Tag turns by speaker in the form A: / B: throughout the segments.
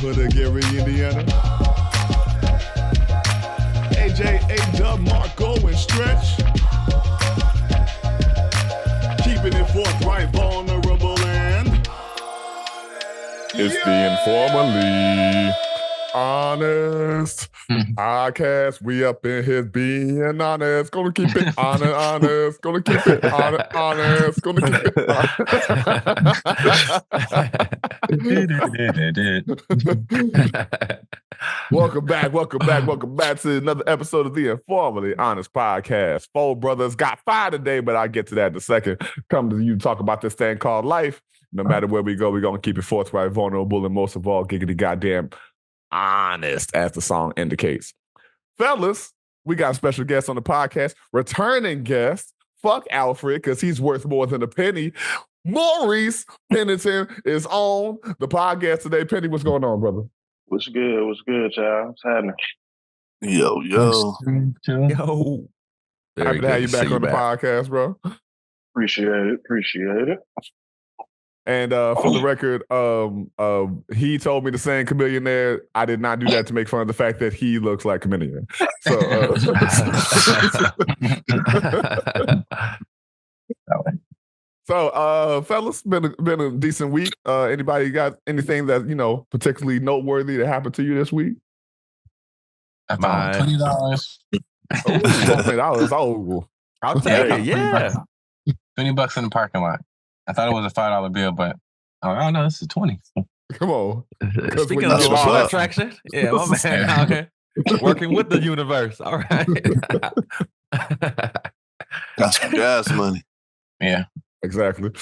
A: neighborhood of Gary, Indiana. AJ, A-Dub, Marco, and Stretch. Keeping it forthright, vulnerable, and it's the Informilly Honest podcast. We up in here being honest. Gonna keep it honest. Gonna keep it honest. Gonna keep it honest. Welcome back to another episode of the Informally Honest podcast. Four brothers got fired today, but I'll get to that in a second. Come to you to talk about this thing called life. No matter where we go, we're gonna keep it forthright, vulnerable, and most of all, giggity goddamn honest, as the song indicates. Fellas, we got a special guest on the podcast, returning guest. Fuck Alfred, because he's worth more than a penny. Maurice Pennington is on the podcast today. Penny, what's going on, brother?
B: What's good? What's good, y'all? What's happening?
C: Yo.
A: Happy to have you back on the podcast, bro.
B: Appreciate it.
A: And for the record, he told me to sing Chameleonaire. I did not do that to make fun of the fact that he looks like Chameleon. So, fellas, been a decent week. Anybody got anything that, particularly noteworthy that happened to you this week?
D: I found $20.
A: $20. Oh,
D: I'll take it. Yeah, $20 in the parking lot. I thought it was a $5 bill, but oh no, this is 20.
A: Come on.
E: Speaking of law of attraction, yeah, my man out here working with the universe. All right.
C: Got some gas money.
D: Yeah.
A: Exactly.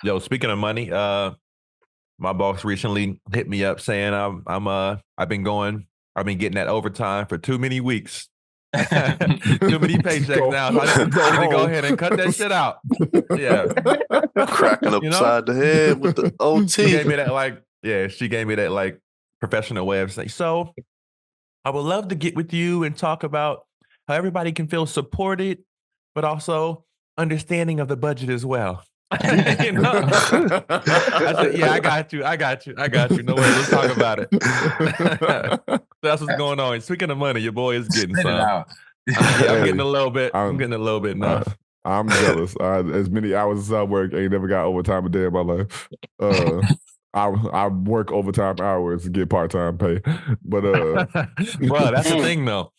E: Yo, speaking of money, my boss recently hit me up saying I've been getting that overtime for too many weeks. Too many paychecks now. So I need to go ahead and cut that shit out. Yeah.
C: Cracking upside the head with the OT.
E: She gave me that professional way of saying, so I would love to get with you and talk about how everybody can feel supported, but also understanding of the budget as well. I said, yeah, I got you. No way, let's talk about it. That's what's going on. Speaking of money, your boy is getting some. I'm getting a little bit. I'm getting a little bit now.
A: I'm jealous. As many hours as I work, I ain't never got overtime a day in my life. I work overtime hours to get part-time pay. But
E: bro, that's the thing though.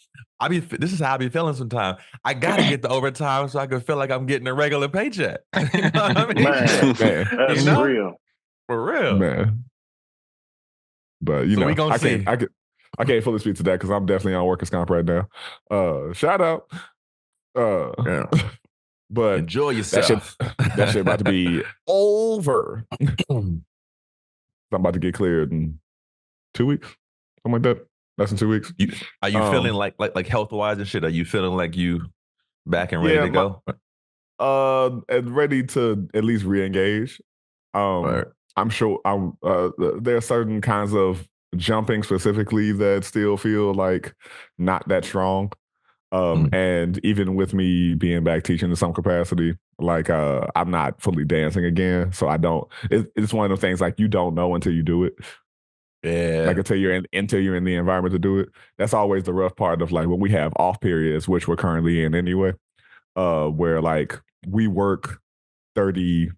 E: This is how I be feeling sometimes. I gotta get the overtime so I can feel like I'm getting a regular paycheck. You know what I mean?
B: Man, that's real.
E: For real.
A: Man. But
E: so we gonna see.
A: I can't fully speak to that because I'm definitely on workers' comp right now. Shout out.
E: Yeah.
A: But
E: enjoy yourself.
A: That shit about to be over. I'm about to get cleared in 2 weeks. Something like that. Less than 2 weeks.
E: Are you feeling like health wise and shit? Are you feeling like you back and ready to go?
A: And ready to at least re-engage.
E: Right.
A: I'm sure there are certain kinds of jumping specifically that still feel like not that strong. And even with me being back teaching in some capacity, like I'm not fully dancing again. So I don't. It's one of those things like you don't know until you do it.
E: Yeah,
A: like until you're in the environment to do it. That's always the rough part of like when we have off periods, which we're currently in anyway, where like we work 30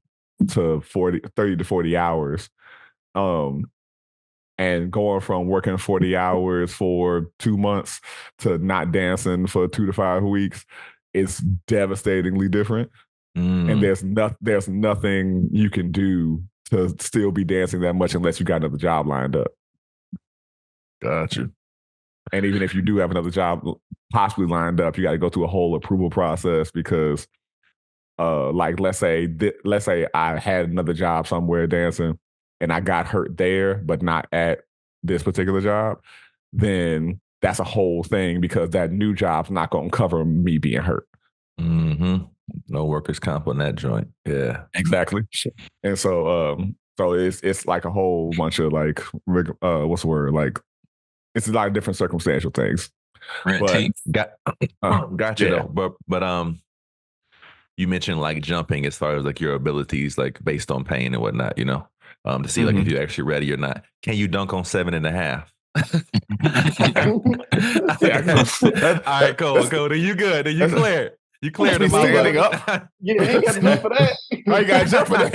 A: to 40 hours, and going from working 40 hours for 2 months to not dancing for 2 to 5 weeks is devastatingly different. And there's nothing you can do to still be dancing that much unless you got another job lined up.
E: Gotcha.
A: And even if you do have another job possibly lined up, you got to go through a whole approval process because, like, let's say I had another job somewhere dancing and I got hurt there, but not at this particular job, then that's a whole thing because that new job's not going to cover me being hurt.
E: Mm-hmm. No workers' comp on that joint. Yeah,
A: exactly. And so it's like a whole bunch of like what's the word? Like it's a lot of different circumstantial things.
E: Gotcha. Though. But you mentioned like jumping as far as like your abilities, like based on pain and whatnot. You know, to see like if you're actually ready or not. Can you dunk on 7.5? All right, cool. Then you good. Then you clear. You cleared him
A: standing up.
B: Yeah, ain't got to jump for that.
A: I ain't got to jump for that.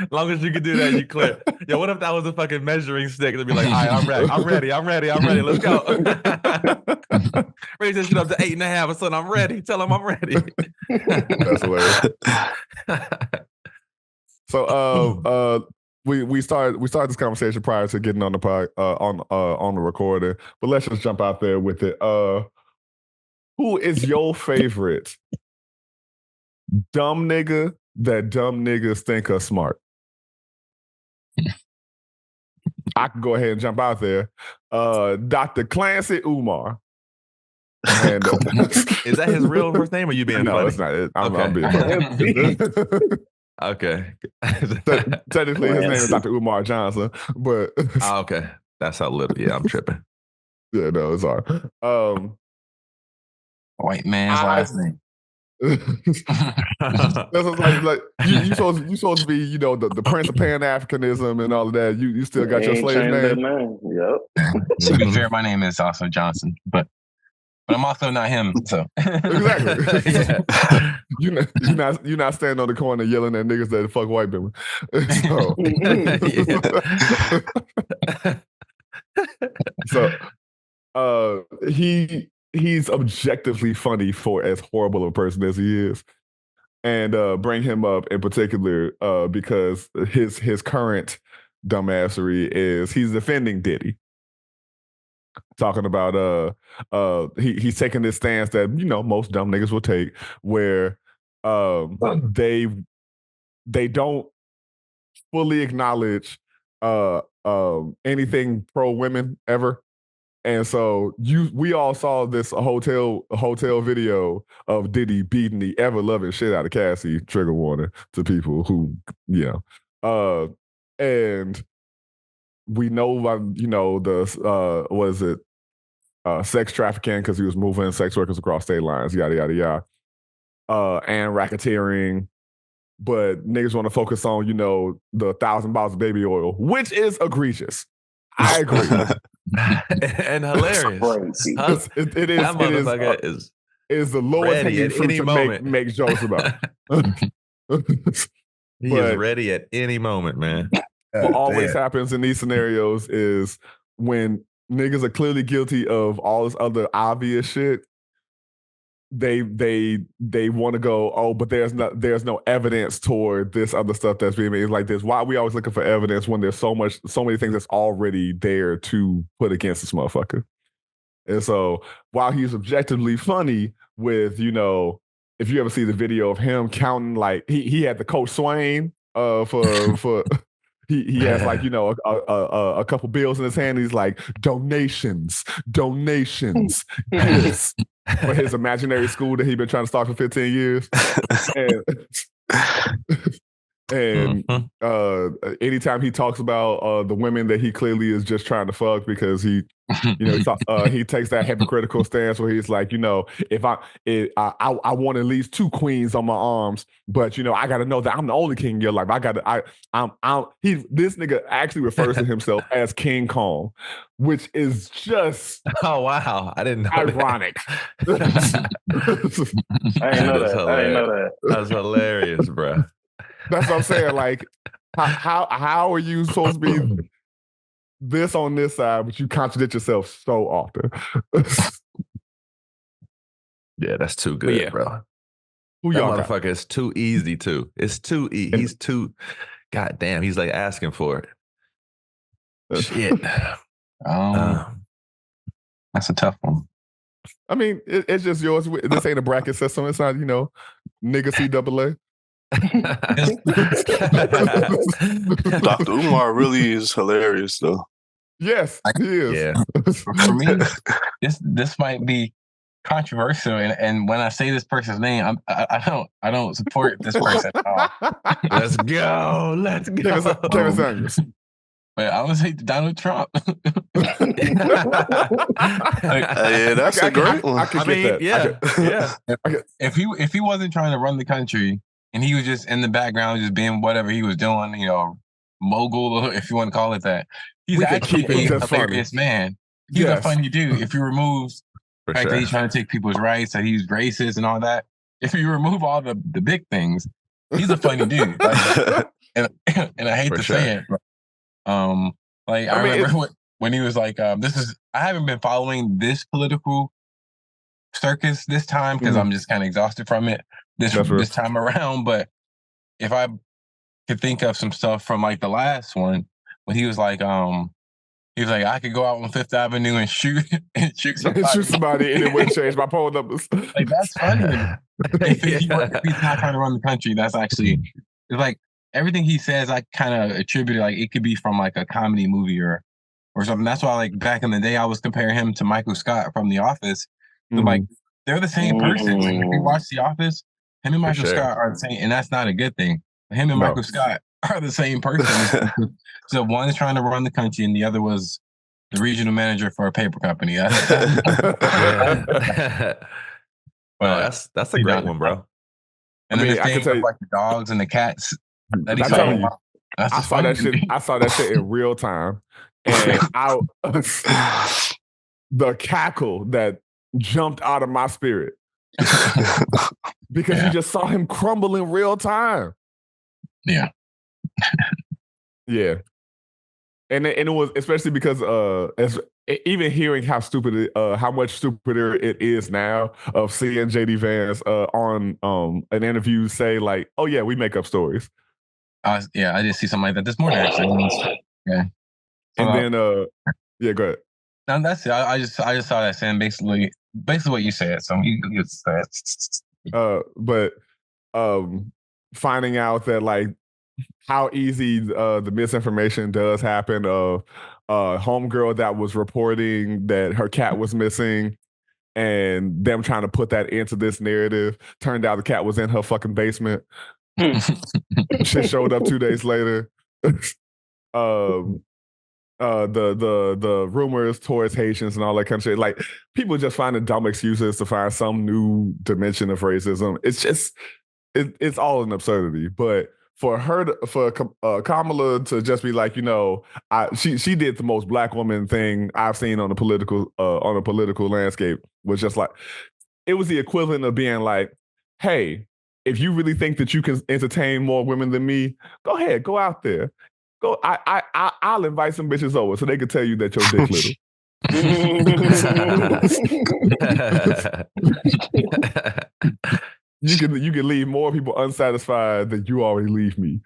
E: As long as you can do that, you clear. Yo, what if that was a fucking measuring stick? It'd be like, all right, I'm ready. Let's go. Raise this shit up to 8.5 or something. I'm ready. Tell him I'm ready.
A: That's hilarious. So we started this conversation prior to getting on the on the recorder, but let's just jump out there with it. Who is your favorite dumb nigga that dumb niggas think are smart? I can go ahead and jump out there. Dr. Clancy Umar. And,
E: is that his real first name or you being
A: no,
E: funny?
A: it's not. I'm being funny.
E: Okay.
A: Technically, his name is Dr. Umar Johnson, but
E: okay. That's how little. Yeah, I'm tripping.
A: Yeah, no, it's hard.
D: White man's last name.
A: That's like you supposed to be, you know, the Prince of Pan-Africanism and all of that. You still got your slave name.
B: Yep.
D: To be fair, my name is also Johnson, but I'm also not him. So
A: exactly. You're not standing on the corner yelling at niggas that fuck white women. So he's objectively funny for as horrible a person as he is. And bring him up in particular because his current dumbassery is he's defending Diddy. Talking about he's taking this stance that, you know, most dumb niggas will take, where they don't fully acknowledge anything pro women ever. And so we all saw this hotel video of Diddy beating the ever loving shit out of Cassie. Trigger warning to people who, you know, and we know, you know, the was it sex trafficking because he was moving sex workers across state lines, yada yada yada, and racketeering. But niggas want to focus on, you know, the 1,000 bottles of baby oil, which is egregious. I agree.
E: And hilarious.
A: It is.
E: That motherfucker
A: is the lowest hanging fruit to make jokes about.
E: He is ready at any moment, man.
A: What always happens in these scenarios is when niggas are clearly guilty of all this other obvious shit, they want to go, oh, but there's no evidence toward this other stuff that's being made. It's like this. Why are we always looking for evidence when there's so many things that's already there to put against this motherfucker? And so while he's objectively funny with, you know, if you ever see the video of him counting, like he had the Coach Swain for he has, like, you know, a couple bills in his hand. He's like, donations, yes. For his imaginary school that he'd been trying to start for 15 years. And anytime he talks about the women that he clearly is just trying to fuck because he, you know, he takes that hypocritical stance where he's like, you know, if I want at least 2 queens on my arms, but, you know, I got to know that I'm the only king in your life. This nigga actually refers to himself as King Kong, which is just
E: wow, I didn't know
A: ironic.
B: I didn't know that.
E: That's hilarious, bro.
A: That's what I'm saying. Like, how are you supposed to be this on this side, but you contradict yourself so often?
E: Yeah, that's too good, bro.
A: Who
E: that
A: y'all
E: motherfucker is too easy too. It's too easy. He's too. God damn, he's like asking for it. Shit.
D: That's a tough one.
A: I mean, it's just yours. This ain't a bracket system. It's not, you know, nigga CAA.
C: Dr. Umar really is hilarious, though.
A: Yes, he is.
E: Yeah.
D: For me, this might be controversial, and when I say this person's name, I don't support this person at all.
E: Let's go.
A: Kevin Samuels.
D: But I would say Donald Trump.
C: Yeah, that's a great one.
A: I could get that.
E: Yeah.
D: If he wasn't trying to run the country and he was just in the background, just being whatever he was doing, mogul, if you want to call it that. He's
A: We can
D: actually
A: keep it
D: a
A: just funny.
D: hilarious man. He's a funny dude. If you remove the fact that he's trying to take people's rights, that he's racist and all that, if you remove all the big things, he's a funny dude. Like, and I hate to say it, but, I remember when he was like, I haven't been following this political circus this time because I'm just kind of exhausted from it this time around. But if I could think of some stuff from like the last one, when he was like, I could go out on Fifth Avenue and shoot somebody,
A: and it wouldn't change my poll numbers.
D: Like, that's funny. If he's not trying to run the country, that's actually, it's like everything he says, I kind of attribute it, like it could be from like a comedy movie or something. That's why, like, back in the day, I was comparing him to Michael Scott from The Office. So, like, they're the same person. Like, if you watch The Office, him and Michael Scott are the same, and that's not a good thing. Him and Michael Scott are the same person. So one is trying to run the country, and the other was the regional manager for a paper company.
E: That's a great one, bro.
D: And then the thing with like the dogs and the cats.
A: I'm telling you, I saw that shit. I saw that shit in real time, and the cackle that jumped out of my spirit because you just saw him crumble in real time.
D: Yeah.
A: Yeah. And it was especially because even hearing how much stupider it is now of seeing JD Vance on an interview say like, "Oh yeah, we make up stories."
D: I did see something like that this morning actually. Yeah.
A: And then go ahead.
D: No, that's it. I just saw that saying basically what you said. So you said.
A: But finding out that like how easy the misinformation does happen of homegirl that was reporting that her cat was missing and them trying to put that into this narrative. Turned out the cat was in her fucking basement. Shit showed up 2 days later. The rumors towards Haitians and all that kind of shit. Like, people just finding dumb excuses to find some new dimension of racism. It's just it's all an absurdity. But for Kamala to just be like, she did the most black woman thing I've seen on a political landscape. Was just like, it was the equivalent of being like, hey, if you really think that you can entertain more women than me, go ahead, go out there. Go. I'll invite some bitches over so they can tell you that your dick little. You can leave more people unsatisfied than you already leave me.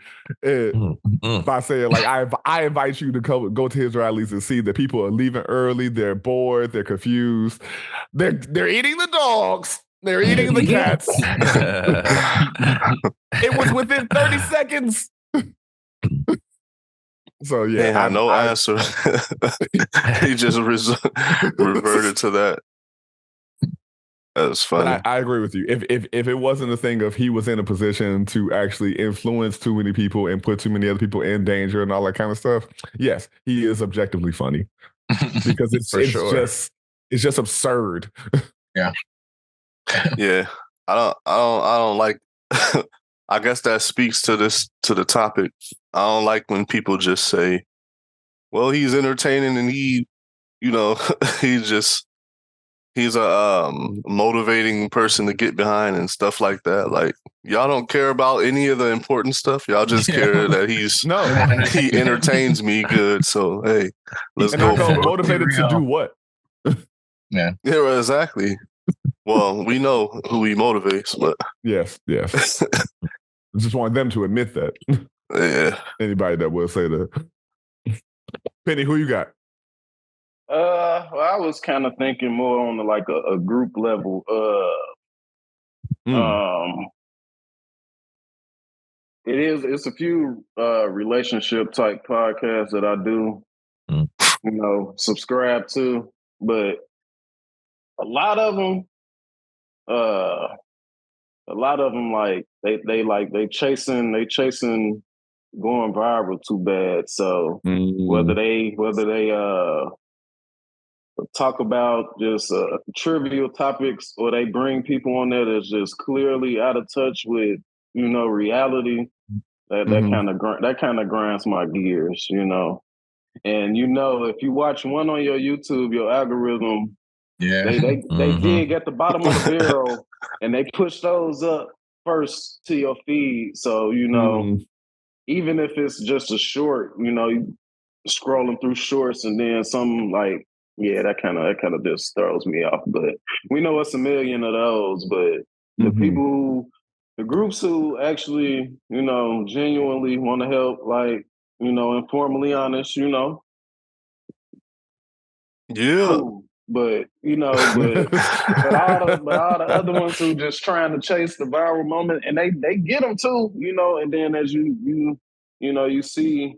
A: By saying like, I invite you to go to his rallies and see that people are leaving early. They're bored. They're confused. They're eating the dogs. They're eating the cats. It was within 30 seconds. So yeah,
C: I no answer. He just reverted to that. That's funny.
A: I agree with you. If it wasn't a thing of he was in a position to actually influence too many people and put too many other people in danger and all that kind of stuff, yes, he is objectively funny because it's just absurd.
D: Yeah.
C: Yeah. I don't like. I guess that speaks to the topic. I don't like when people just say, "Well, he's entertaining and he's a motivating person to get behind and stuff like that." Like, y'all don't care about any of the important stuff. Y'all just care that he entertains me good. So hey, let's go.
A: Motivated to do what?
D: Yeah,
C: exactly. Well, we know who he motivates, but
A: yes. I just want them to admit that.
C: Yeah.
A: Anybody that will say that. Penny, who you got?
B: Well, I was kind of thinking more on like a group level. It's a few relationship type podcasts that I do, subscribe to, but a lot of them like they chasing going viral too bad. So whether they talk about just trivial topics or they bring people on there that's just clearly out of touch with reality, that kind of grinds my gears, And if you watch one on your YouTube, your algorithm, they dig at the bottom of the barrel and they push those up first to your feed. So even if it's just a short, scrolling through shorts and then some that kind of just throws me off. But we know it's a million of those. But the people, the groups who actually, genuinely want to help, informally honest,
C: Yeah.
B: cool. But but all the other ones who just trying to chase the viral moment, and they get them too, and then as you see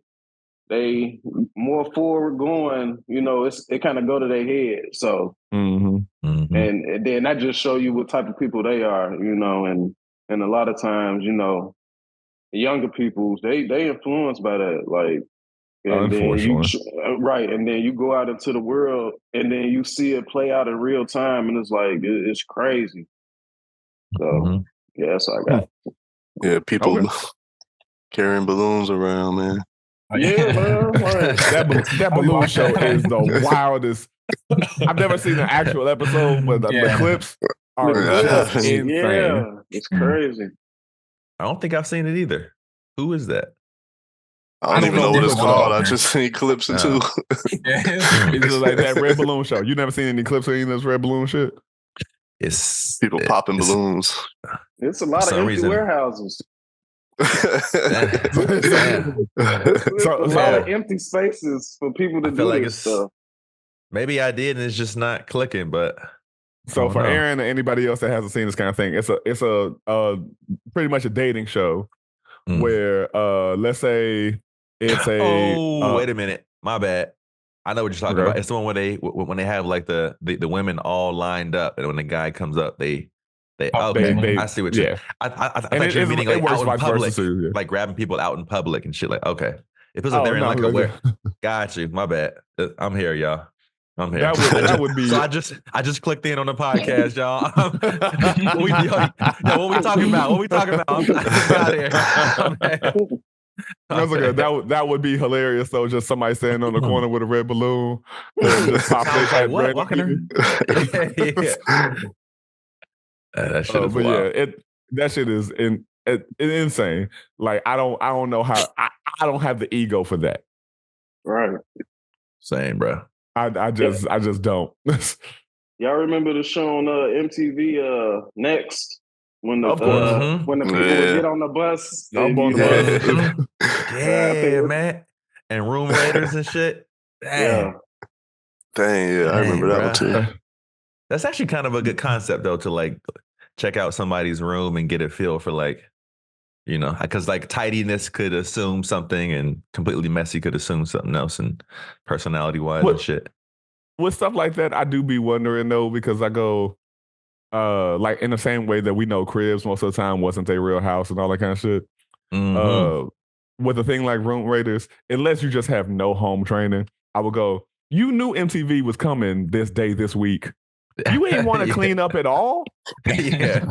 B: they more forward going, it kind of go to their head. So and then that just show you what type of people they are, and a lot of times, the younger people, they influenced by that, and then and then you go out into the world and then you see it play out in real time, and it's it's crazy. So that's all I got.
C: Yeah, people carrying balloons around, man.
B: Yeah, man.
A: That balloon show is the wildest. I've never seen an actual episode, but the clips are just insane.
B: Yeah, it's crazy.
E: I don't think I've seen it either. Who is that?
C: I don't even know what it's called. I just seen clips and too.
A: It's just like that red balloon show. You never seen any clips of any of this red balloon shit?
E: It's
C: people popping balloons.
B: It's a lot of empty warehouses. A lot of empty spaces for people to do this stuff.
E: Maybe I did, and it's just not clicking. But
A: so for Aaron and anybody else that hasn't seen this kind of thing, it's a pretty much a dating show where let's say it's a.
E: Wait a minute, my bad. I know what you're talking about. It's the one where when they have like the women all lined up, and when the guy comes up, they I see what you're. I thought you're meaning like out in public, like grabbing people out in public and shit. Like, okay, if it's like they're in like a got you. My bad. I'm here, y'all. I'm here.
A: That would be.
E: So I just clicked in on the podcast, y'all. What we talking about? What we talking about? I'm out here.
A: That would be hilarious though. Just somebody standing on the corner with a red balloon, and just pop their
E: what? Walking her? That shit is wild.
A: That shit is insane. Like I don't know how I don't have the ego for that.
B: Right.
E: Same, bro.
A: I just don't.
B: Y'all remember the show on MTV Next? When the people would get on the bus.
E: Man. And room raiders and shit.
C: Dang, I remember that one too.
E: That's actually kind of a good concept though, to like check out somebody's room and get a feel for like, because like tidiness could assume something and completely messy could assume something else, and personality wise and shit.
A: With stuff like that, I do be wondering though, because I go like in the same way that we know cribs most of the time wasn't their real house and all that kind of shit. With a thing like room raiders, unless you just have no home training, I would go, you knew MTV was coming this day, this week. You ain't want to clean up at all?
E: Yeah.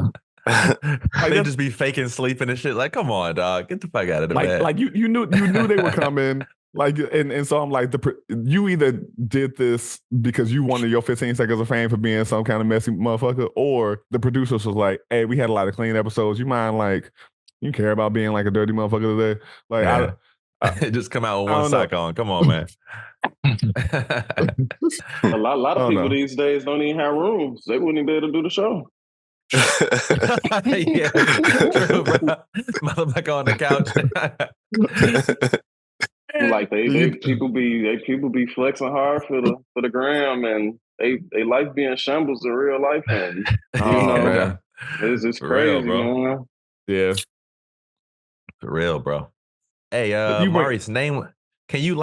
E: Like they just be faking sleeping and shit. Like, come on, dog. Get the fuck out of the bed.
A: Like you knew they were coming. Like, and so I'm like, you either did this because you wanted your 15 seconds of fame for being some kind of messy motherfucker, or the producers was like, hey, we had a lot of clean episodes. You mind, like, you care about being like a dirty motherfucker today? Like,
E: I just come out with one sock on. Come on, man.
B: A lot of people these days don't even have rooms. They wouldn't even be able to do the show.
E: Yeah, true, bro. Motherfucker on the couch.
B: Like people be flexing hard for the gram, and they like being shambles in real life, and
A: man.
B: It's crazy,
E: real,
B: man.
A: Yeah,
E: for real, bro. Hey, Maurice, can you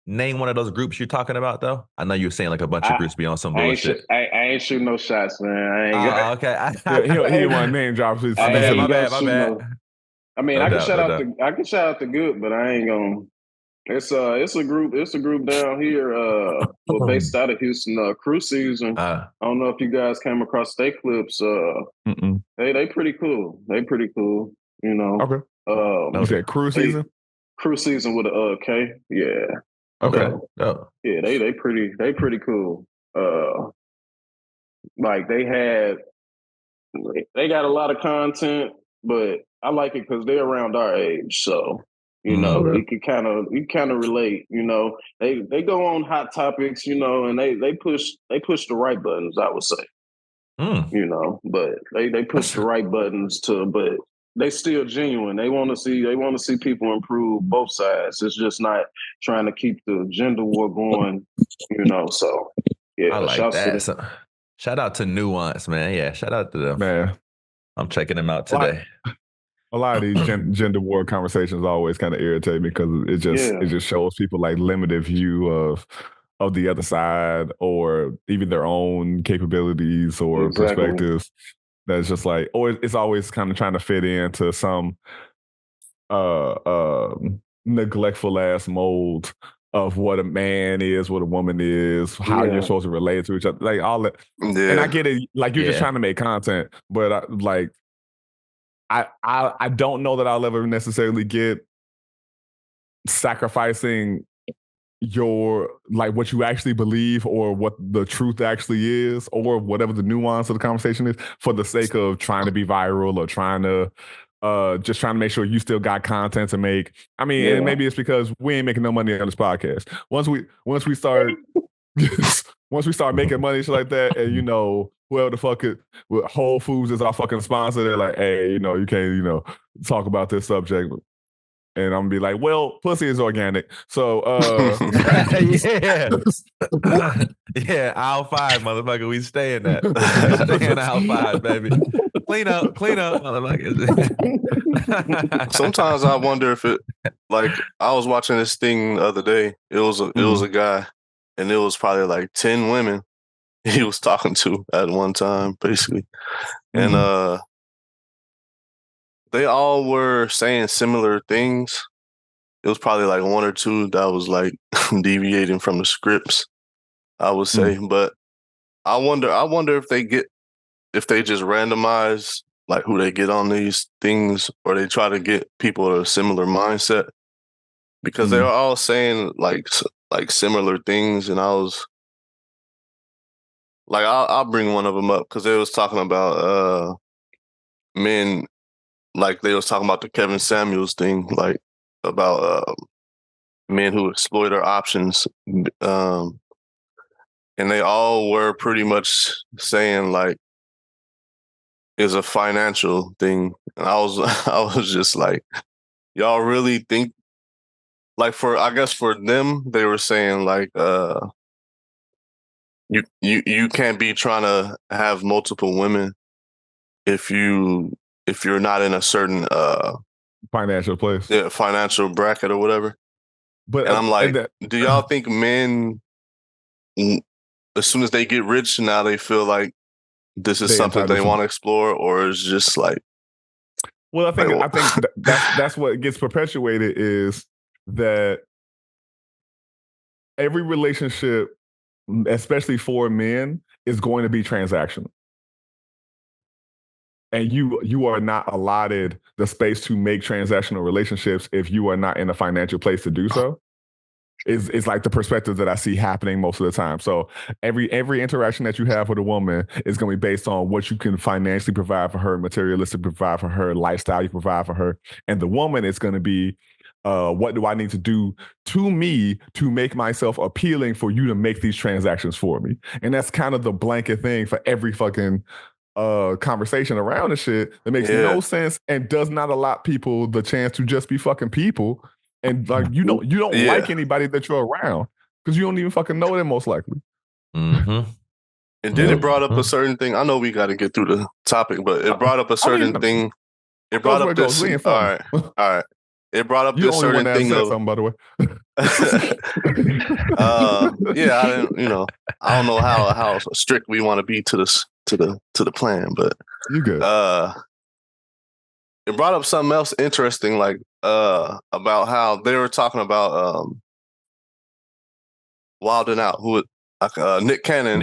E: name one of those groups you're talking about though? I know you were saying like a bunch of groups be on some bullshit.
B: I ain't shooting no shots, man. I ain't
E: okay.
A: He didn't want to name drop.
E: My bad.
B: I mean, I can shout out the good, but I ain't gonna. It's a group down here, based out of Houston. Crew Season. I don't know if you guys came across their clips. They pretty cool. You know.
A: Okay. You said crew season?
B: Crew season with a K. Yeah.
A: Okay.
B: Yeah, they pretty cool. Like they got a lot of content, but I like it because they're around our age, so you know you kind of relate. You know, they go on hot topics, you know, and they push the right buttons. I would say, you know, but they push the right buttons but they still genuine. They want to see people improve both sides. It's just not trying to keep the gender war going, you know. So yeah,
E: I like that. Shout out to Nuance, man. Yeah, shout out to them.
A: Man,
E: I'm checking them out today.
A: A lot of these gender war conversations always kind of irritate me because it just shows people like limited view of the other side or even their own capabilities or perspectives. That's just like, or it's always kind of trying to fit into some neglectful ass mold of what a man is, what a woman is, how you're supposed to relate to each other, like all that. Yeah. And I get it, like you're just trying to make content, but I don't know that I'll ever necessarily get sacrificing your like what you actually believe or what the truth actually is or whatever the nuance of the conversation is for the sake of trying to be viral or trying to just trying to make sure you still got content to make. I mean, and maybe it's because we ain't making no money on this podcast. Once we start once we start making money shit like that, and you know, whoever the fuck it, Whole Foods is our fucking sponsor, they're like, hey, you know, you can't, you know, talk about this subject. And I'm gonna be like, well, pussy is organic. So
E: yeah, aisle 5, motherfucker. We stay in that. Stay in aisle 5, baby. Clean up, motherfucker.
C: Sometimes I wonder if it, like, I was watching this thing the other day. It was a guy, and it was probably like 10 women he was talking to at one time, basically. And they all were saying similar things. It was probably like one or two that was like deviating from the scripts, I would say. But I wonder if they just randomize like who they get on these things, or they try to get people a similar mindset, because they're all saying like similar things. And I was like, I'll bring one of them up because they was talking about men. Like they was talking about the Kevin Samuels thing, like about men who exploit their options. And they all were pretty much saying like it's a financial thing. And I was just like, y'all really think, like, I guess for them, they were saying like you can't be trying to have multiple women if you're not in a certain
A: financial place,
C: financial bracket or whatever.
A: But
C: and I'm like, do y'all think men, as soon as they get rich, now they feel like this is something they want to explore, or is just like?
A: Well, I think that's what gets perpetuated is that every relationship, especially for men, is going to be transactional. And you are not allotted the space to make transactional relationships if you are not in a financial place to do so. Is like the perspective that I see happening most of the time. So every interaction that you have with a woman is going to be based on what you can financially provide for her, materialistic provide for her, lifestyle you provide for her. And the woman is going to be, what do I need to do to me to make myself appealing for you to make these transactions for me? And that's kind of the blanket thing for every fucking conversation around the shit that makes no sense and does not allot people the chance to just be fucking people. And like you don't like anybody that you're around because you don't even fucking know them most likely.
C: And then it brought up a certain thing. I know we got to get through the topic, but it brought up a certain thing. It brought up this. All right. It brought up this certain thing of
A: something, by the way.
C: Yeah, I didn't. I don't know how strict we want to be to the plan, but
A: you good.
C: It brought up something else interesting, like about how they were talking about Wild 'N Out, who Nick Cannon.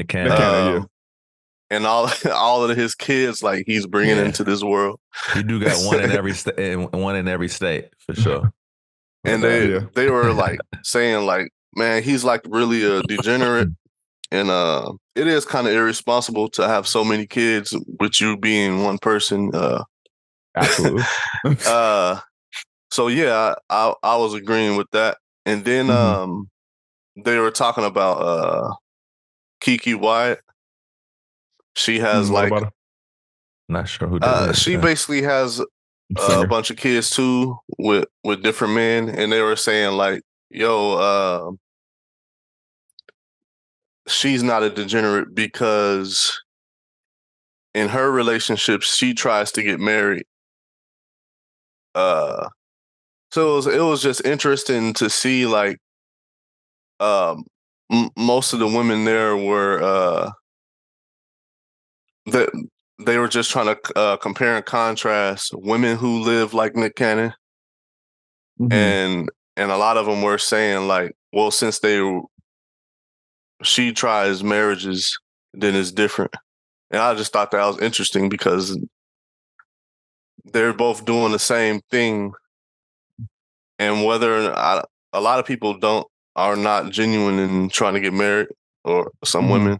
C: and all of his kids, like he's bringing into this world.
E: You do got one in every state for sure.
C: And they were like saying like, man, he's like really a degenerate, and it is kind of irresponsible to have so many kids with you being one person.
A: Absolutely.
C: So yeah, I was agreeing with that, and then they were talking about Kiki Wyatt. She has like,
E: not sure who that is.
C: She basically has a bunch of kids too with different men, and they were saying like, yo, she's not a degenerate because in her relationships she tries to get married. So it was just interesting to see like most of the women there were that they were just trying to compare and contrast women who live like Nick Cannon, and a lot of them were saying like, well, since she tries marriages, then it's different. And I just thought that was interesting because they're both doing the same thing, and whether or not, a lot of people are not genuine in trying to get married, or some women.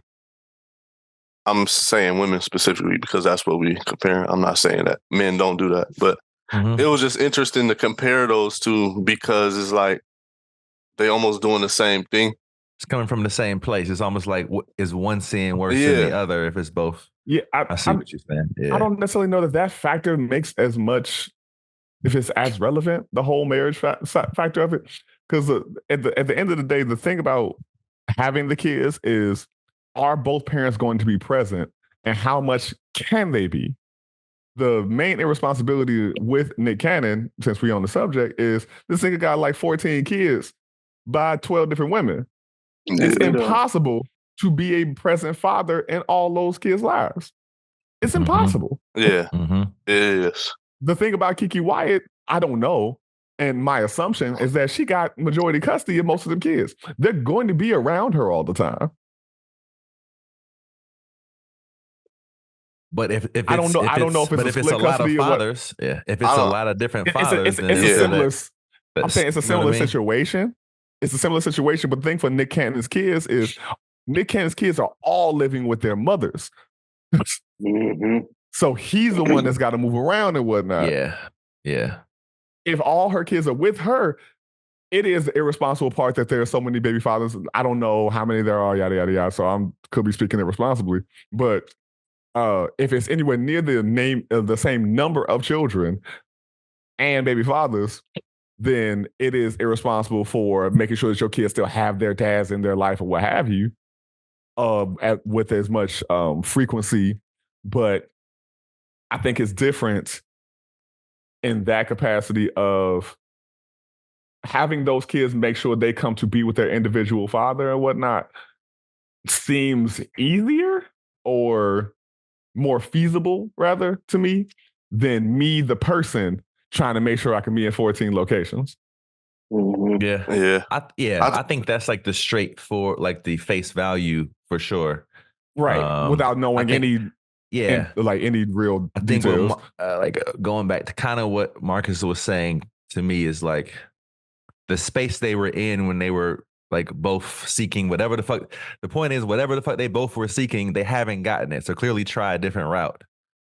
C: I'm saying women specifically because that's what we compare. I'm not saying that men don't do that, but it was just interesting to compare those two because it's like they almost doing the same thing.
E: It's coming from the same place. It's almost like, is one sin worse than the other if it's both?
A: Yeah,
E: I see what you're saying. Yeah.
A: I don't necessarily know that factor makes as much, if it's as relevant, the whole marriage factor of it. Because at the end of the day, the thing about having the kids is, are both parents going to be present, and how much can they be? The main irresponsibility with Nick Cannon, since we're on the subject, is this nigga got like 14 kids by 12 different women. It's impossible to be a present father in all those kids' lives. It's impossible.
C: Yeah, it is.
A: The thing about Kiki Wyatt, I don't know. And my assumption is that she got majority custody of most of them kids. They're going to be around her all the time.
E: But if
A: I don't know if it's a lot of
E: fathers, if it's a lot of different fathers,
A: it's a similar. I'm saying it's a similar situation. It's a similar situation, but the thing for Nick Cannon's kids is Nick Cannon's kids are all living with their mothers. So he's the one that's got to move around and whatnot.
E: Yeah.
A: If all her kids are with her, it is the irresponsible part that there are so many baby fathers. I don't know how many there are, yada, yada, yada. So I could be speaking irresponsibly. But if it's anywhere near the same number of children and baby fathers, then it is irresponsible for making sure that your kids still have their dads in their life or what have you, with as much frequency. But I think it's different in that capacity of having those kids make sure they come to be with their individual father and whatnot seems easier or more feasible, rather, to me, than me, the person, trying to make sure I can be in 14 locations.
E: Yeah. I think that's like the straight for like the face value for sure.
A: Right. Without knowing any real details.
E: I think going back to kind of what Marcus was saying to me is like the space they were in when they were like both seeking whatever the fuck. The point is, whatever the fuck they both were seeking, they haven't gotten it. So clearly try a different route.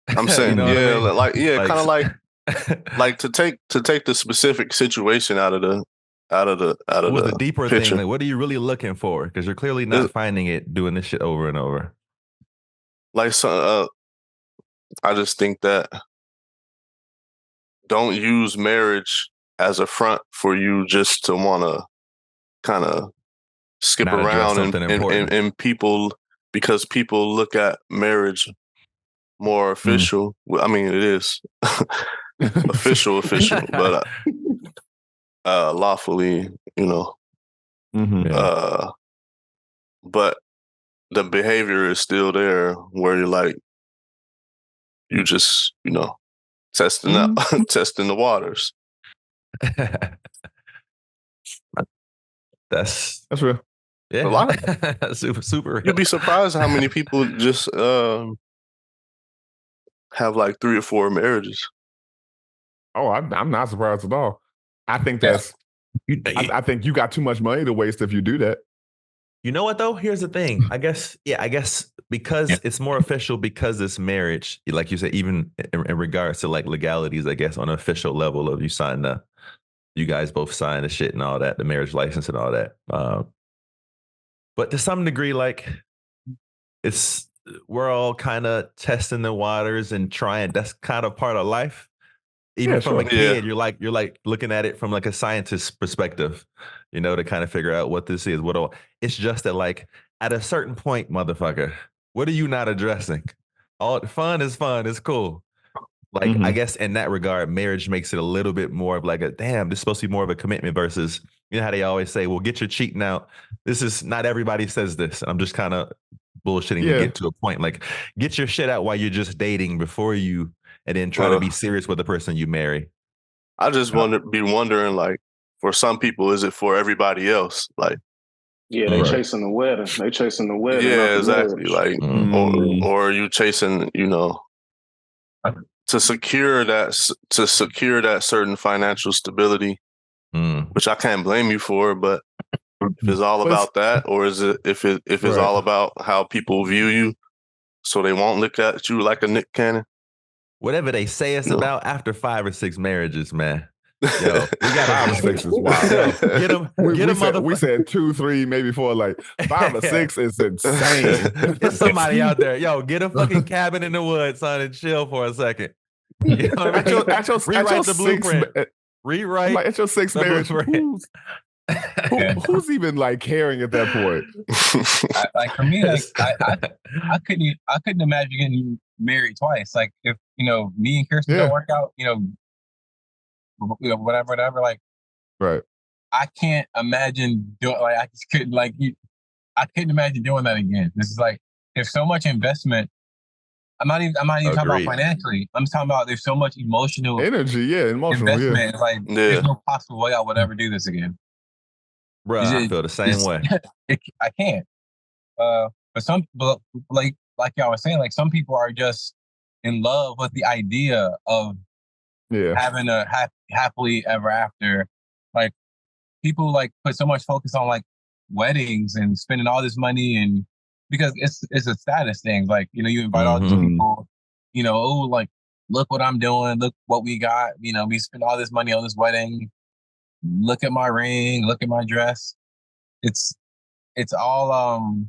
C: I'm saying, kind of like to take the specific situation out of the
E: deeper
C: picture.
E: thing. Like, what are you really looking for? Because you're clearly not finding it doing this shit over and over.
C: Like, so, I just think that don't use marriage as a front for you just to want to kind of skip around and people, because people look at marriage more official. I mean, it is official, but lawfully, but the behavior is still there where you're like, you just, testing testing the waters.
E: That's
A: real.
E: Yeah.
C: A lot.
E: super real.
C: You'd be surprised how many people just have like 3 or 4 marriages.
A: Oh, I'm not surprised at all. I think that's. I think you got too much money to waste if you do that.
E: You know what though? Here's the thing. I guess because it's more official because it's marriage, like you said, even in regards to like legalities, I guess on an official level of you guys both sign the shit and all that, the marriage license and all that. But to some degree, like we're all kind of testing the waters and trying. That's kind of part of life. Even from a kid, you're like looking at it from like a scientist's perspective, to kind of figure out what this is. It's just that like at a certain point, motherfucker, what are you not addressing? All fun is fun, it's cool. Like I guess in that regard, marriage makes it a little bit more of like this is supposed to be more of a commitment versus how they always say, well, get your cheating out. This is not everybody says this. I'm just kind of bullshitting to get to a point. Like get your shit out while you're just dating before you. And then try to be serious with the person you marry.
C: I just wondering, like, for some people, is it for everybody else? Like,
B: they chasing the wedding. They chasing the wedding.
C: Yeah, exactly. Like, or are you chasing, to secure that certain financial stability, which I can't blame you for. But if it's all about that, or is it if it's all about how people view you, so they won't look at you like a Nick Cannon?
E: Whatever they say it's about after 5 or 6 marriages, man. Yo, we got
A: 5 or 6 is wild.
E: Get them.
A: We said 2, 3, maybe 4. Like 5 or 6 is insane.
E: There's somebody out there. Yo, get a fucking cabin in the woods, son, and chill for a second. You know what I mean? Rewrite the blueprint. Rewrite.
A: Like at your 6th marriage. Who's even like caring at that point?
D: Like for me, like I couldn't imagine getting married twice. Like if me and Kirsten don't work out, whatever. Like,
A: right.
D: I can't imagine doing like I just couldn't I couldn't imagine doing that again. This is like there's so much investment. I'm not even talking about financially. I'm just talking about there's so much emotional
A: energy, investment.
D: It's like there's no possible way I would ever do this again.
E: Bro, I feel the same way.
D: I can't. But like y'all was saying, like some people are just in love with the idea of having a happily ever after. Like people like put so much focus on like weddings and spending all this money, and because it's a status thing. Like you invite all these people. Like look what I'm doing. Look what we got. We spend all this money on this wedding. Look at my ring. Look at my dress. It's all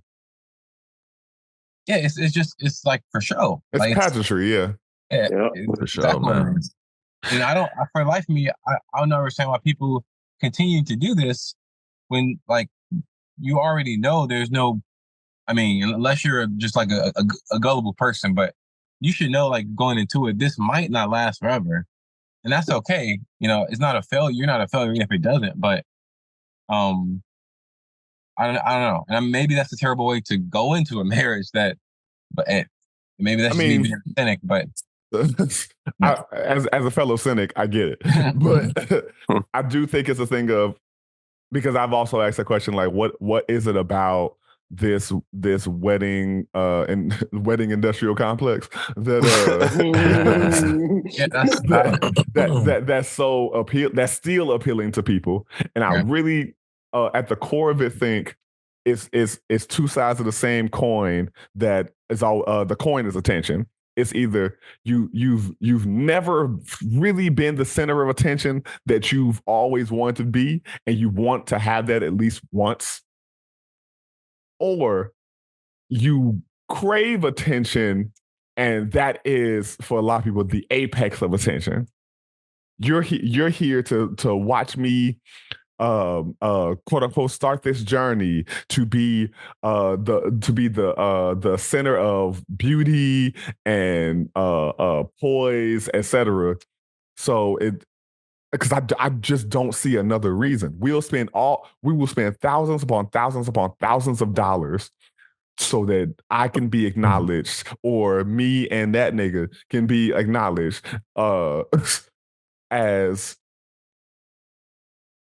D: it's like for show.
A: It's
D: like,
A: pageantry,
D: yeah,
E: for show, man.
D: And I don't, for life of me, I don't understand why people continue to do this when, like, you already know there's no. I mean, unless you're just like a gullible person, but you should know, like, going into it, this might not last forever, and that's okay. It's not a failure. You're not a failure if it doesn't, but I don't know. And maybe that's a terrible way to go into a marriage but maybe that's me being a cynic, but
A: as a fellow cynic, I get it. But I do think it's a thing of, because I've also asked the question, like, what is it about this wedding and wedding industrial complex that's so that's still appealing to people, and I really at the core of it think it's two sides of the same coin. That is all. The coin is attention. It's either you've never really been the center of attention that you've always wanted to be, and you want to have that at least once, or you crave attention, and that is for a lot of people the apex of attention. You're here to watch me quote unquote start this journey to be the center of beauty and poise, etc. So because I just don't see another reason. We will spend thousands upon thousands of dollars so that I can be acknowledged, or me and that nigga can be acknowledged as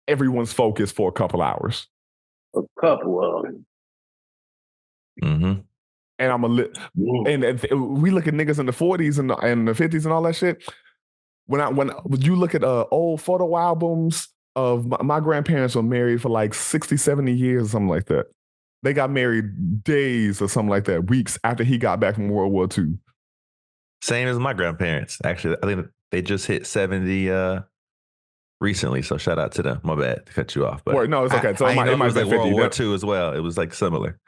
A: everyone's focus for a couple hours.
B: A couple of them.
A: Mm-hmm. And I'm we look at niggas in the 40s and the 50s and all that shit. When you look at old photo albums of my grandparents were married for like 60, 70 years or something like that. They got married days or something like that, weeks after he got back from World War II.
E: Same as my grandparents. Actually, I think they just hit 70 recently, so shout out to them. My bad to cut you off, but
A: no, it's okay. So it might
E: it was
A: be
E: like 50. World War II as well. It was like similar.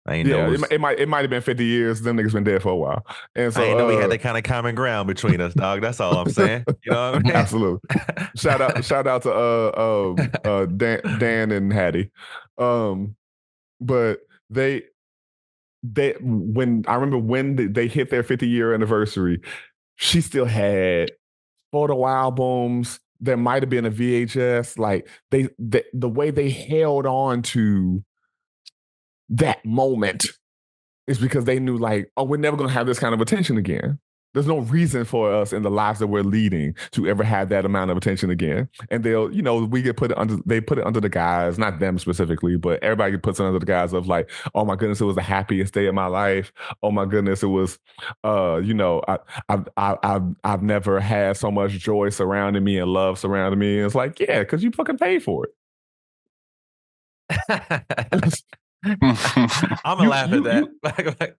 A: It might have been 50 years. Them niggas been dead for a while, and so
E: I know we had that kind of common ground between us, dog. That's all I'm saying. You know what I mean?
A: Absolutely. Shout out to Dan and Hattie, but they when I remember when they hit their 50-year anniversary, she still had photo albums. There might have been a VHS. Like the way they held on to that moment is because they knew, like, oh, we're never going to have this kind of attention again. There's no reason for us in the lives that we're leading to ever have that amount of attention again. And they'll, they put it under the guise, not them specifically, but everybody puts it under the guise of like, oh my goodness, it was the happiest day of my life. Oh my goodness, it was, I've never had so much joy surrounding me and love surrounding me. And it's like, yeah, because you fucking paid for it.
E: I'm gonna laugh at
A: that.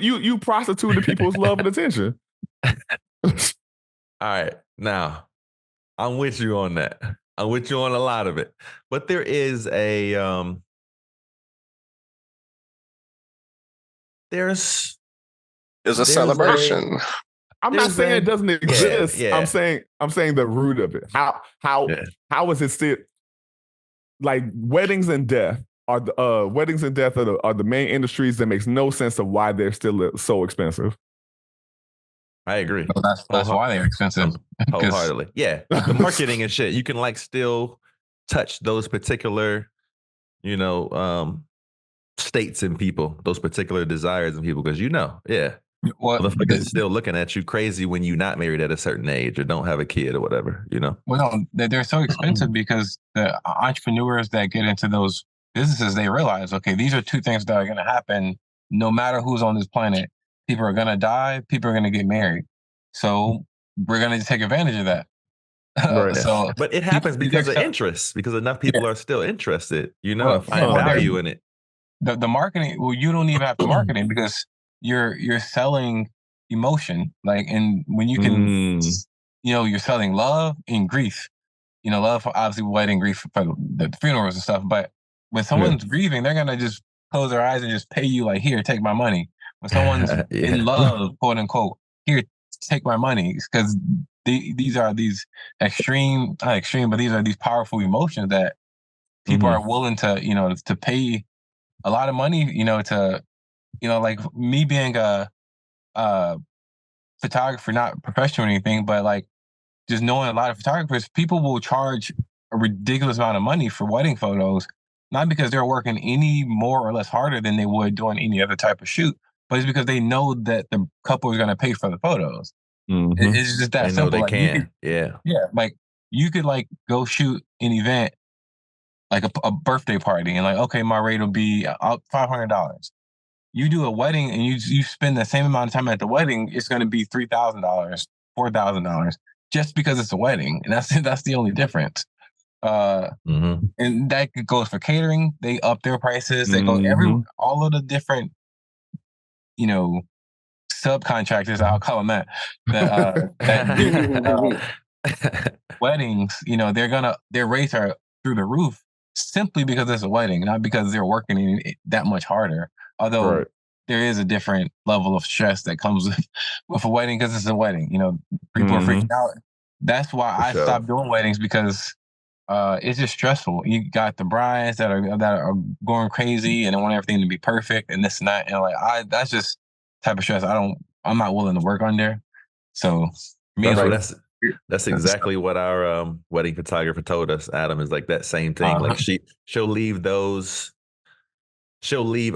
A: You prostituted people's love and attention.
E: All right, now I'm with you on that. I'm with you on a lot of it, but there is a there's
C: a celebration.
A: I'm not saying it doesn't exist. Yeah. I'm saying the root of it. How is it still like weddings and death? Weddings and death are the main industries that makes no sense of why they're still so expensive.
E: I agree.
D: So that's why they're expensive.
E: Wholeheartedly. Yeah. The marketing and shit. You can like still touch those particular, states in people, those particular desires in people, because yeah. Well, motherfuckers still looking at you crazy when you're not married at a certain age or don't have a kid or whatever,
D: Well, no, they're so expensive because the entrepreneurs that get into those businesses, they realize, okay, these are two things that are going to happen no matter who's on this planet. People are going to die. People are going to get married. So we're going to take advantage of that.
E: Right. But it happens because of interest, because enough people are still interested, and find value in it.
D: The marketing, well, you don't even have to market it because you're selling emotion. Like, and when you can, you're selling love and grief. Love for obviously wedding, grief for the funerals and stuff, but when someone's grieving, they're going to just close their eyes and just pay you like, here, take my money. When someone's in love, quote unquote, here, take my money. Because these are these not extreme, but these are these powerful emotions that people are willing to, to pay a lot of money, to, like me being a photographer, not professional or anything, but like just knowing a lot of photographers, people will charge a ridiculous amount of money for wedding photos. Not because they're working any more or less harder than they would doing any other type of shoot, but it's because they know that the couple is going to pay for the photos. It's just that simple.
E: They know they can. Yeah.
D: Like you could like go shoot an event, like a birthday party, and like, okay, my rate will be $500. You do a wedding and you spend the same amount of time at the wedding, it's going to be $3,000, $4,000, just because it's a wedding, and that's the only difference. And that goes for catering. They up their prices. They go all of the different, subcontractors. I'll call them that. Weddings. Their rates are through the roof simply because it's a wedding, not because they're working that much harder. Although there is a different level of stress that comes with a wedding because it's a wedding. People are freaking out. That's why I stopped doing weddings because. It's just stressful. You got the brides that are going crazy and they want everything to be perfect and this and that. And like that's just type of stress I'm not willing to work under. So me,
E: that's exactly what our wedding photographer told us. Adam is like that same thing. Like she'll leave a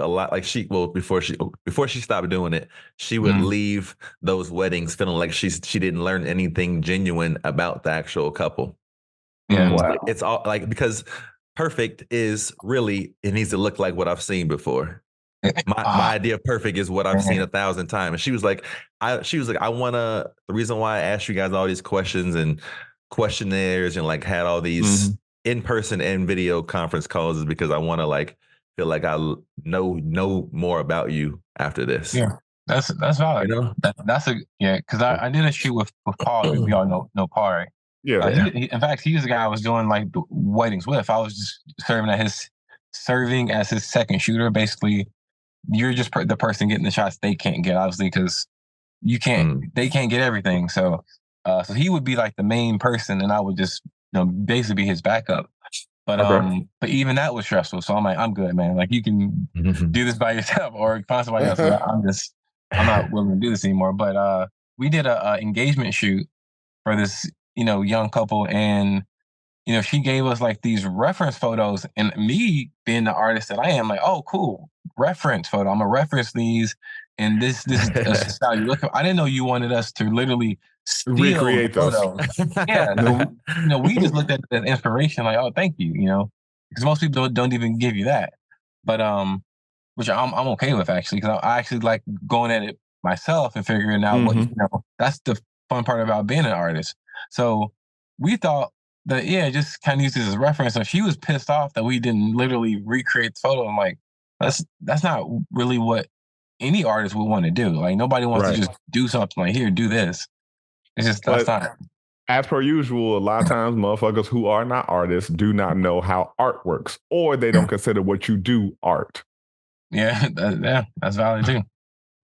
E: lot. Like before she stopped doing it, she would leave those weddings feeling like she didn't learn anything genuine about the actual couple.
D: Yeah,
E: it's all like because perfect is really, it needs to look like what I've seen before. My idea of perfect is what I've seen 1,000 times. And she was like, the reason why I asked you guys all these questions and questionnaires and like had all these in-person and video conference calls is because I want to like feel like I know more about you after this.
D: Yeah, that's valid.
E: You know?
D: Because I did a shoot with Paul. We all know Paul, right?
A: Yeah.
D: In fact, he was the guy I was doing like the weddings with. I was just serving as his second shooter. Basically, you're just the person getting the shots they can't get, obviously, because they can't get everything. So he would be like the main person, and I would just basically be his backup. But but even that was stressful. So I'm like, I'm good, man. Like you can do this by yourself or find somebody else. I'm not willing to do this anymore. But we did a engagement shoot for this young couple, and she gave us like these reference photos, and me being the artist that I am, like, oh, cool, reference photo. I'm gonna reference these, and this is how you look. I didn't know you wanted us to literally
A: recreate those.
D: Yeah, so, we just looked at the inspiration, like, oh, thank you, because most people don't even give you that, but which I'm okay with actually, because I actually like going at it myself and figuring out what that's the fun part about being an artist. So we thought that just kind of use this as a reference. So she was pissed off that we didn't literally recreate the photo. I'm like, that's not really what any artist would want to do. Like nobody wants to just do something like, here, do this. It's just that's not.
A: As per usual, a lot of times motherfuckers who are not artists do not know how art works, or they don't consider what you do art.
D: Yeah, that's valid too.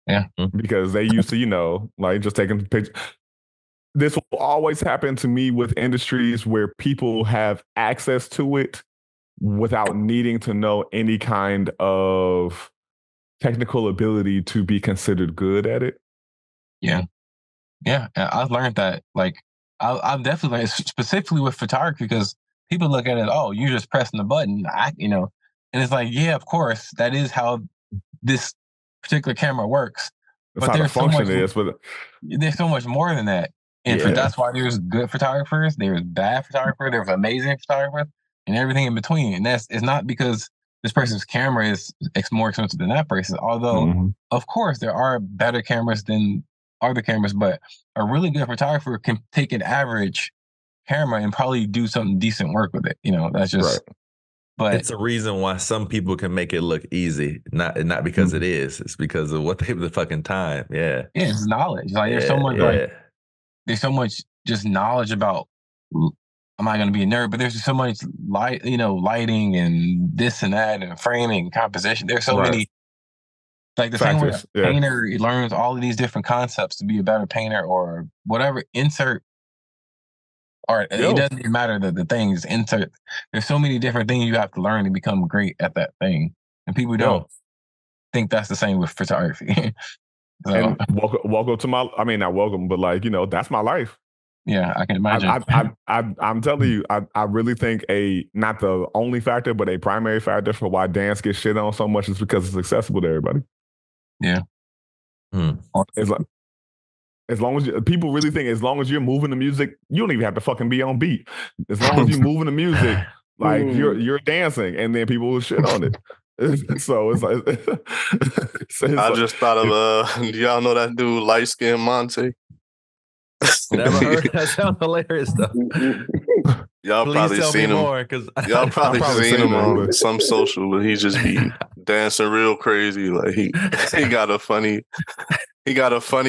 D: Yeah,
A: because they used to, like just taking pictures. This will always happen to me with industries where people have access to it without needing to know any kind of technical ability to be considered good at it.
D: Yeah. I've learned that. Like, I've definitely learned, specifically with photography, because people look at it, oh, you're just pressing the button, and it's like, yeah, of course, that is how this particular camera works.
A: That's but how the function is.
D: There's so much more than that. And that's why there's good photographers, there's bad photographers, there's amazing photographers, and everything in between. And it's not because this person's camera is more expensive than that person. Although, of course, there are better cameras than other cameras, but a really good photographer can take an average camera and probably do something decent work with it. That's just.
A: Right.
E: But it's a reason why some people can make it look easy, not because it is. It's because of what they have the fucking time. Yeah.
D: Yeah, it's knowledge. Like there's so much there's so much just knowledge about. I'm not going to be a nerd, but there's just so much lighting and this and that and framing and composition. There's so many. Like the same way a painter learns all of these different concepts to be a better painter or whatever, insert art. It doesn't even matter the things, insert. There's so many different things you have to learn to become great at that thing. And people don't think that's the same with photography. So,
A: and welcome to not welcome, but like, that's my life.
D: Yeah, I can imagine.
A: I'm telling you, I really think not the only factor, but a primary factor for why dance gets shit on so much is because it's accessible to everybody.
D: Yeah.
A: It's like, as long as people really think, as long as you're moving the music, you don't even have to fucking be on beat. As long as you're moving the music, like you're dancing, and then people will shit on it. So it's like,
C: I just thought of y'all know that dude light skin Monte?
E: Never heard. That sounds hilarious though.
C: Y'all
E: Please
C: probably
E: tell
C: seen
E: me
C: him.
E: More,
C: y'all probably seen him on some social, but he just be dancing real crazy. Like he got a funny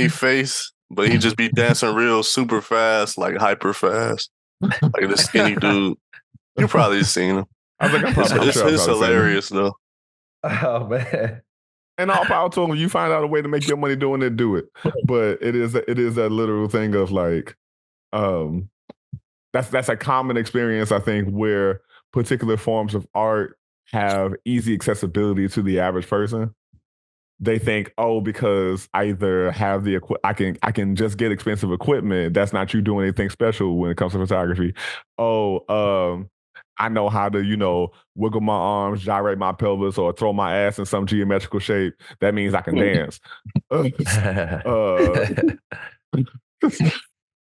C: face, but he just be dancing real super fast, like hyper fast, like the skinny dude. You probably seen him. It's hilarious though.
E: Oh man.
A: And all power to him. You find out a way to make your money doing it, do it. But it is that literal thing of like, that's a common experience, I think, where particular forms of art have easy accessibility to the average person. They think, oh, because I either have I can just get expensive equipment. That's not you doing anything special when it comes to photography. Oh, I know how to, wiggle my arms, gyrate my pelvis, or throw my ass in some geometrical shape. That means I can dance.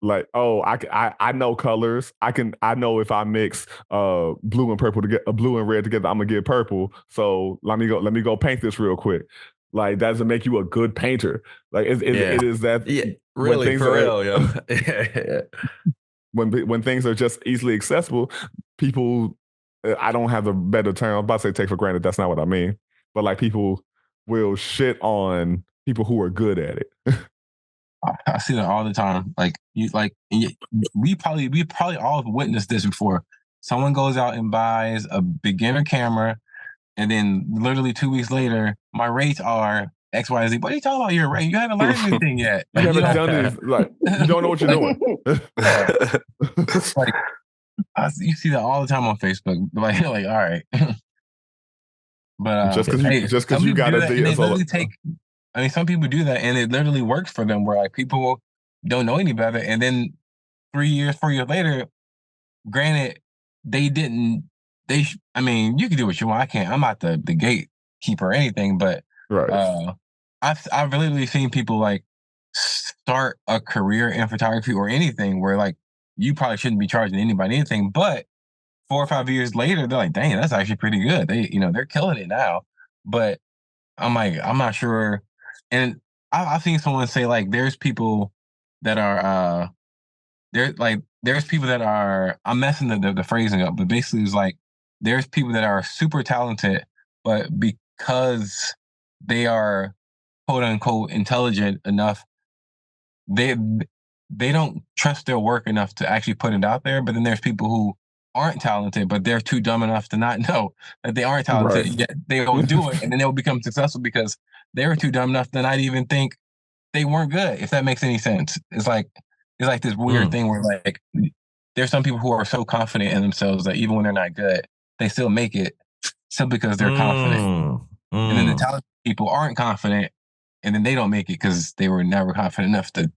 A: Like, oh, I know colors. I know if I mix blue and purple to get blue and red together, I'm gonna get purple. So let me go paint this real quick. Like, that doesn't make you a good painter. Like, it is that
E: really for real, yo.
A: when things are just easily accessible, people, I don't have a better term. I'm about to say take for granted. That's not what I mean. But like, people will shit on people who are good at it.
D: I see that all the time. We probably all have witnessed this before. Someone goes out and buys a beginner camera, and then literally 2 weeks later, my rates are X, Y, Z. What are you talking about? Your rate? You haven't learned anything yet.
A: Like, you haven't done these. Like, you don't know what you're doing.
D: Like, you see that all the time on Facebook. Like, all right. But
A: just because you got a deal.
D: Some people do that, and it literally works for them. Where like people don't know any better, and then 4 years later, granted, they didn't. You can do what you want. I can't. I'm not the gatekeeper or anything, but
A: right.
D: I've literally seen people like start a career in photography or anything where like you probably shouldn't be charging anybody anything, but 4 or 5 years later, they're like, dang, that's actually pretty good. They're killing it now. But I'm like, I'm not sure. And I've seen someone say like, there's people that are, there's people that are, I'm messing the phrasing up, but basically it's like, there's people that are super talented, but because they are quote unquote intelligent enough, they don't trust their work enough to actually put it out there. But then there's people who aren't talented, but they're too dumb enough to not know that they aren't talented.
A: Right.
D: Yet they will do it, and then they'll become successful because they were too dumb enough to not even think they weren't good. If that makes any sense, it's like this weird thing where like there's some people who are so confident in themselves that even when they're not good, they still make it simply because they're confident. And then the talented people aren't confident, and then they don't make it because they were never confident enough to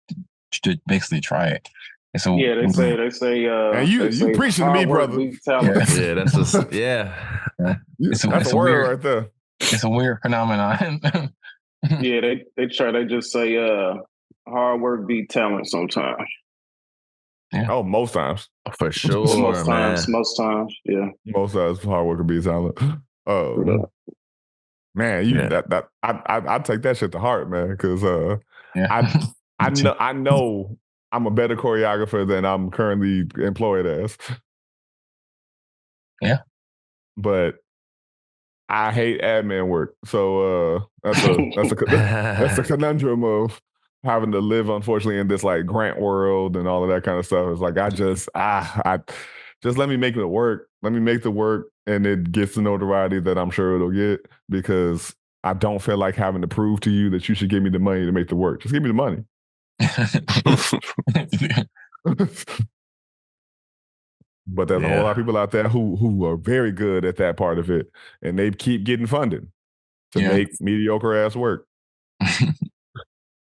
D: basically try it. And so
B: they say
A: and you preaching to me, brother.
E: Yeah, that's
A: that's a word right there.
D: It's a weird phenomenon.
B: Yeah, they just say hard work beat talent sometimes.
D: Yeah.
A: Oh, most times.
E: For sure,
B: most times, yeah.
A: Most times hard work beats talent. Man, I take that shit to heart, man, because I know I'm a better choreographer than I'm currently employed as.
D: Yeah.
A: But I hate admin work. So that's a conundrum of having to live, unfortunately, in this like grant world and all of that kind of stuff. It's like I just let me make it work. Let me make the work, and it gets the notoriety that I'm sure it'll get, because I don't feel like having to prove to you that you should give me the money to make the work. Just give me the money. But there's a whole lot of people out there who are very good at that part of it, and they keep getting funded to make mediocre ass work.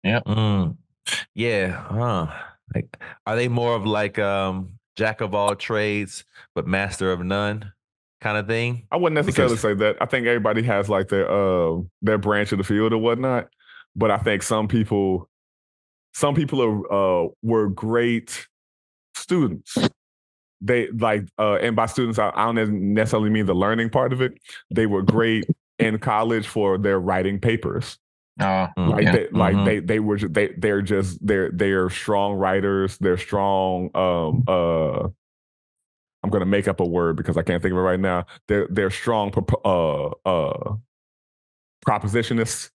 D: Yeah.
E: Yeah. Like, are they more of like jack of all trades but master of none kind of thing?
A: I wouldn't necessarily say that. I think everybody has like their branch of the field or whatnot. But I think some people were great students. They like, and by students, I don't necessarily mean the learning part of it. They were great in college for their writing papers. They're strong writers. They're strong. I'm gonna make up a word because I can't think of it right now. They're strong propositionists,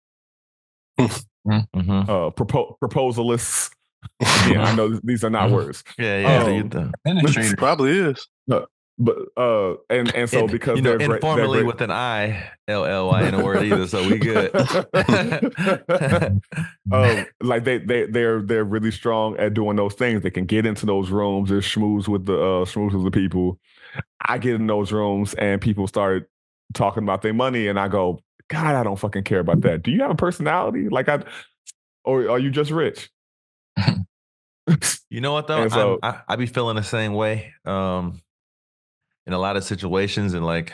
A: proposalists. Again, I know these are not words.
C: Administrator probably is.
A: And so because they're
E: informally with an ILLY in a word either, so we good.
A: Like they're really strong at doing those things. They can get into those rooms and schmooze with the people. I get in those rooms and people start talking about their money, and I go, God, I don't fucking care about that. Do you have a personality? Or are you just rich?
E: You know what though? So, I be feeling the same way. In a lot of situations, and like,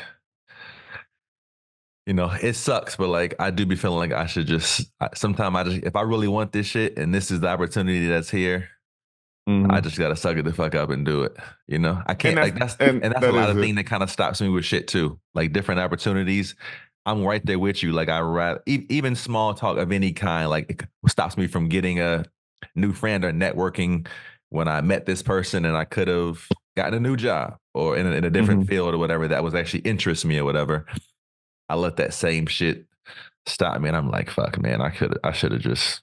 E: it sucks, but like I do be feeling like I should just. Sometimes if I really want this shit and this is the opportunity that's here, I just gotta suck it the fuck up and do it. You know, I can't that's a lot of thing that kind of stops me with shit too. Like different opportunities, I'm right there with you. Like I rather even small talk of any kind, like it stops me from getting a new friend or networking when I met this person and I could have gotten a new job or in a different field or whatever that was actually interests me or whatever. I let that same shit stop me and I'm like, fuck, man, I should have just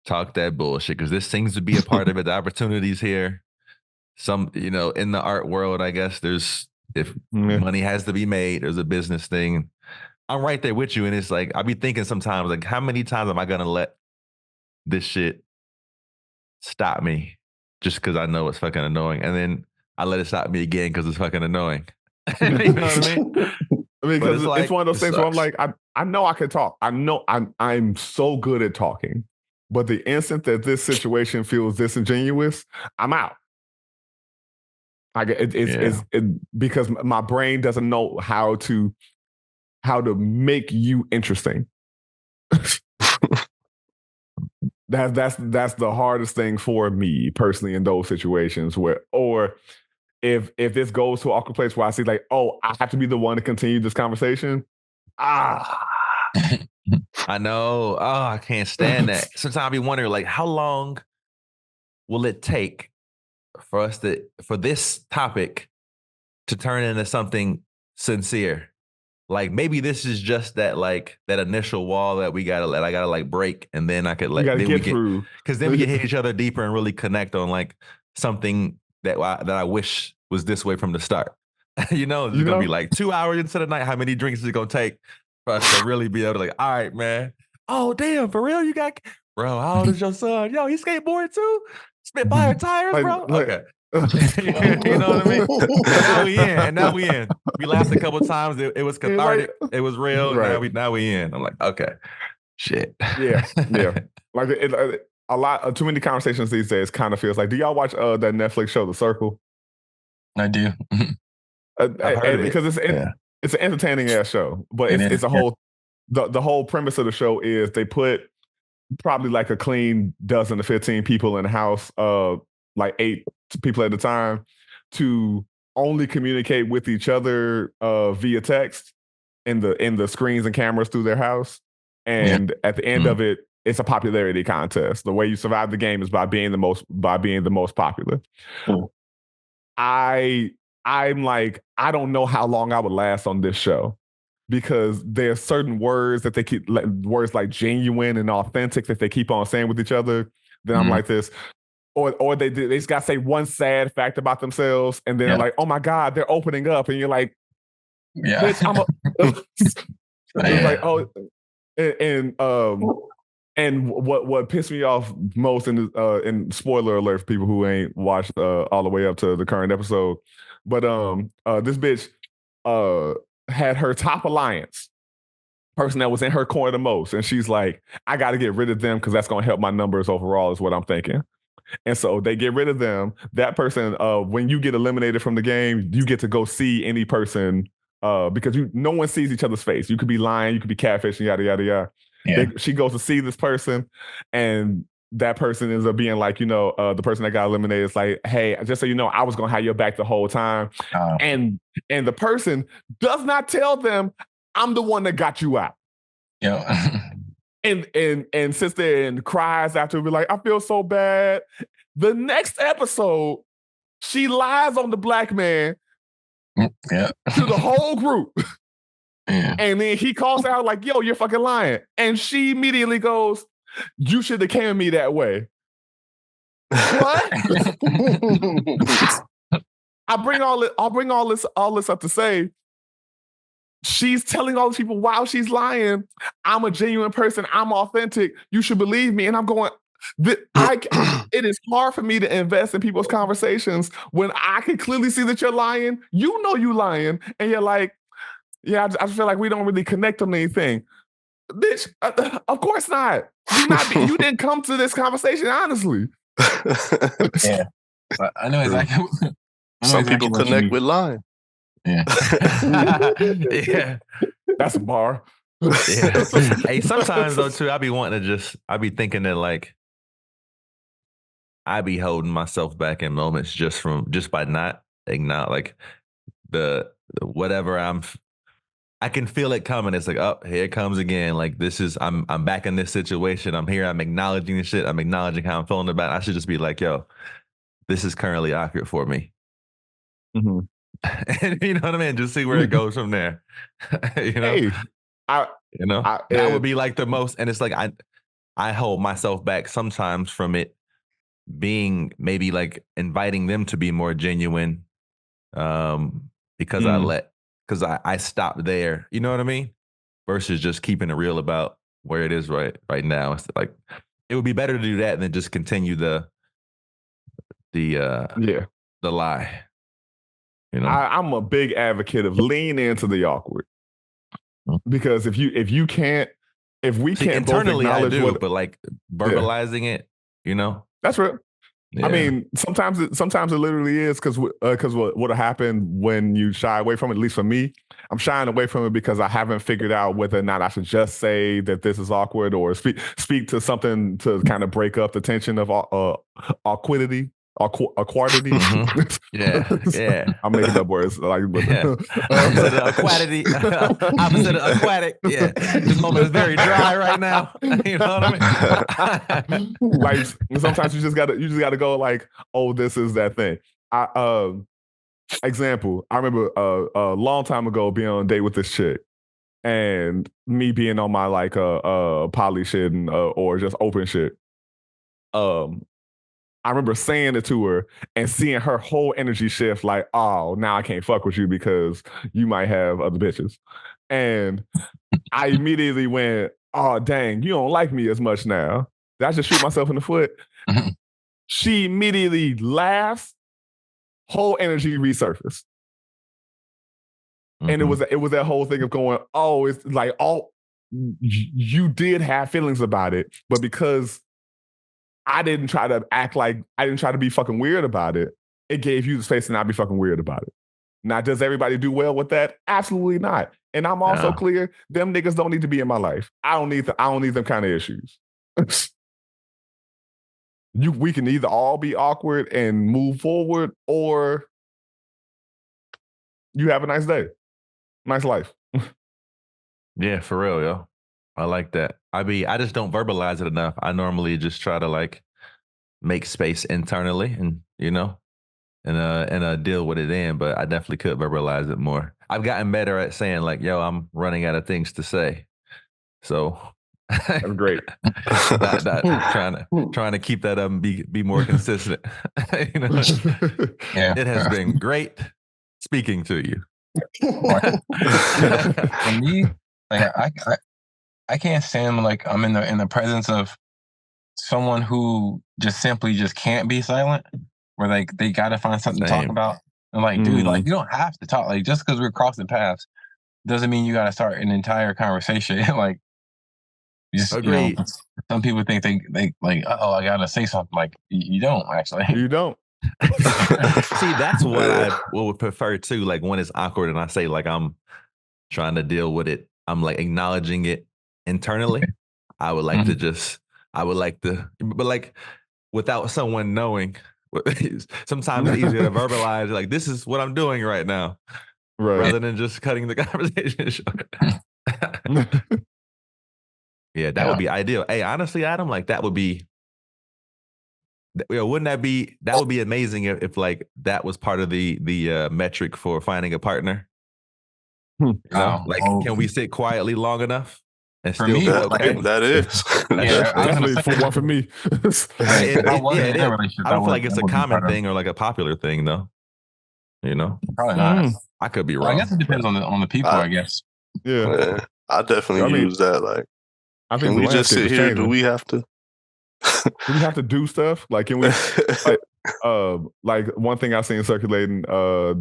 E: talk that bullshit because this seems to be a part of it. The opportunities here, some, you know, in the art world, I guess if money has to be made, there's a business thing. I'm right there with you. And it's like, I be thinking sometimes, like, how many times am I going to let this shit stop me just because I know it's fucking annoying? And then I let it stop me again because it's fucking annoying. You know what I mean?
A: I mean, because it's one of those things where I'm like, I know I can talk. I know I'm so good at talking. But the instant that this situation feels disingenuous, I'm out. Because my brain doesn't know how to make you interesting. That's the hardest thing for me personally in those situations or if this goes to an awkward place where I see like, oh, I have to be the one to continue this conversation.
E: I know. Oh, I can't stand that. Sometimes I be wondering, like, how long will it take for this topic to turn into something sincere? Like maybe this is just that initial wall that I gotta like break, and then I could
A: get through
E: because then we can hit each other deeper and really connect on like something that I wish was this way from the start. You know, it's gonna be like 2 hours into the night. How many drinks is it gonna take for us to really be able to like, all right, man. Oh, damn, for real? You got, bro, how old is your son? Yo, he skateboard too? Spit fire tires, bro? Okay. You know what I mean? Now we in. We laughed a couple of times. It was cathartic. It was real. Right. Now we in. I'm like, okay. Shit.
A: Yeah. Like a lot, too many conversations these days kind of feels like, do y'all watch that Netflix show, The Circle?
D: I do.
A: Because it's an entertaining ass show, but it's a whole the whole premise of the show is they put probably like a clean dozen to 15 people in the house, like 8 people at a time, to only communicate with each other via text in the screens and cameras through their house. And at the end of it, it's a popularity contest. The way you survive the game is by being the most popular. I'm like, I don't know how long I would last on this show because there's certain words that they keep, words like genuine and authentic that they keep on saying with each other. Then I'm like this, or they just got to say one sad fact about themselves, and then they're like, oh my God, they're opening up, and you're like, bitch, it's like, oh, and what pissed me off most in spoiler alert for people who ain't watched all the way up to the current episode. But this bitch had her top alliance person that was in her corner the most, and she's like, I got to get rid of them because that's going to help my numbers overall, is what I'm thinking. And so they get rid of them. That person, when you get eliminated from the game, you get to go see any person because no one sees each other's face. You could be lying, you could be catfishing, yada yada yada. Yeah. She goes to see this person, and that person ends up being like, the person that got eliminated is like, hey, just so you know, I was going to have your back the whole time. And the person does not tell them, I'm the one that got you out.
D: Yeah.
A: and sits there and cries after, be like, I feel so bad. The next episode, she lies on the black man to the whole group.
D: Yeah.
A: And then he calls out like, yo, you're fucking lying. And she immediately goes, you should have came me that way. What? I'll bring all this up to say, she's telling all these people while she's lying, I'm a genuine person, I'm authentic, you should believe me. And I'm going, it is hard for me to invest in people's conversations when I can clearly see that you're lying. You know you lying. And you're like, yeah, I just feel like we don't really connect on anything. Bitch, of course not. You didn't come to this conversation honestly.
D: Yeah, I know exactly.
C: Some people connect with lying.
D: Yeah.
E: Yeah.
A: That's a bar.
E: Yeah. Hey, sometimes though too, I be thinking that like I be holding myself back in moments just by not acknowledge like the whatever I can feel it coming. It's like, oh, here it comes again. Like this is I'm back in this situation. I'm here. I'm acknowledging the shit. I'm acknowledging how I'm feeling about it. I should just be like, yo, this is currently awkward for me.
A: Mm-hmm.
E: And you know what I mean? Just see where it goes from there. You know?
A: Hey,
E: that would be like the most, and it's like I hold myself back sometimes from it being maybe like inviting them to be more genuine. Because I stopped there. You know what I mean? Versus just keeping it real about where it is right now. It's like it would be better to do that than just continue the lie. You know,
A: I'm a big advocate of lean into the awkward, because if we can't
E: internally
A: both acknowledge
E: I do, but like verbalizing it, you know,
A: that's real. Yeah. I mean, sometimes it literally is because what'll happen when you shy away from it. At least for me, I'm shying away from it because I haven't figured out whether or not I should just say that this is awkward or speak to something to kind of break up the tension of awkwardity. Aquatity.
E: Yeah.
A: I'm making up words like
E: opposite of aquatity. Opposite of aquatic. Yeah. This moment is very dry right now. You know what I
A: mean? Like sometimes you just gotta go like, oh, this is that thing. Example, I remember a long time ago being on a date with this chick. And me being on my like poly shit and or just open shit. I remember saying it to her and seeing her whole energy shift like, oh, now I can't fuck with you because you might have other bitches. And I immediately went, oh, dang, you don't like me as much now. Did I just shoot myself in the foot? She immediately laughs, whole energy resurfaced. And it was that whole thing of going, oh, it's like, oh, you did have feelings about it, but because I didn't try to be fucking weird about it, it gave you the space to not be fucking weird about it. Now, does everybody do well with that? Absolutely not. And I'm also clear, them niggas don't need to be in my life. I don't need them kind of issues. We can either all be awkward and move forward, or you have a nice day. Nice life.
E: Yeah, for real, yo. I like that. I just don't verbalize it enough. I normally just try to like make space internally and, you know, and deal with it in, but I definitely could verbalize it more. I've gotten better at saying like, yo, I'm running out of things to say. So
A: that's great.
E: trying to keep that be more consistent. You know? Yeah. It has been great speaking to you.
D: For me, like I can't stand like I'm in the presence of someone who just simply just can't be silent, where like they gotta find something to talk about. And like, dude, like you don't have to talk. Like just because we're crossing paths doesn't mean you gotta start an entire conversation. Like just
E: Agreed.
D: You know, some people think they like, oh, I gotta say something. Like you don't actually.
A: You don't.
E: See, that's what I would prefer too. Like when it's awkward and I say like I'm trying to deal with it, I'm like acknowledging it internally. I would like to but like without someone knowing. Sometimes it's easier to verbalize like this is what I'm doing right now, rather than just cutting the conversation short. Yeah, that would be ideal. Hey, honestly, Adam, like that would be. Wouldn't that be amazing if like that was part of the metric for finding a partner? You know? Like, can we sit quietly long enough and still be okay?
C: That is.
A: Yeah, definitely one for me.
E: I don't feel like it's a common thing or like a popular thing, though. You know,
D: probably not.
E: I could be wrong.
D: I guess it depends on the people, I guess.
A: Yeah,
C: I definitely use that. Like, can we just sit here? Do we have to?
A: Do we have to do stuff? Like, can we? Like one thing I've seen circulating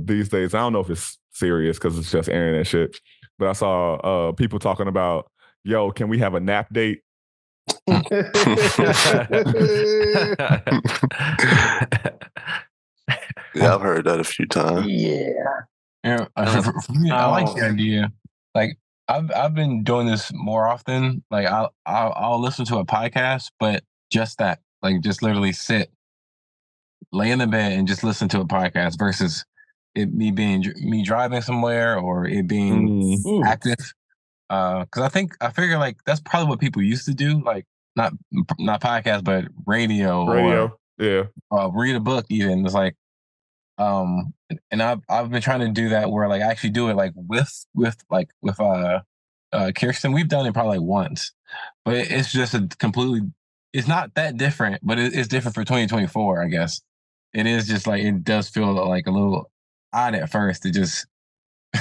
A: these days. I don't know if it's serious because it's just internet shit. But I saw people talking about, yo, can we have a nap date?
C: Yeah, I've heard that a few times.
D: Yeah. For me, I like the idea. Like I've been doing this more often. Like I'll listen to a podcast, but just that, like just literally sit lay in the bed and just listen to a podcast versus me driving somewhere or it being active. Because I figure like that's probably what people used to do, like not podcast, but radio or read a book even. It's like, and I've been trying to do that where like I actually do it like with Kirsten. We've done it probably like once, but it's just a completely. It's not that different, but it's different for 2024. I guess it is just like it does feel like a little odd at first to just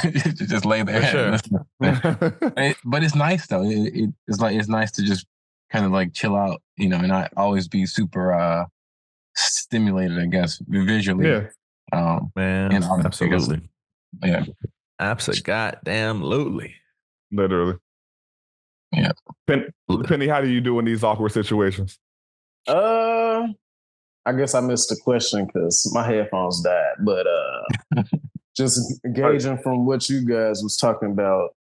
D: to just lay there. Sure. But it's nice though. It's like it's nice to just kind of like chill out, and not always be super stimulated. I guess visually.
E: Yeah. Man, and absolutely.
D: Yeah.
E: Absolutely.
A: Literally.
D: Yeah.
A: Penny, how do you do in these awkward situations?
B: I guess I missed the question because my headphones died. But just gauging from what you guys was talking about,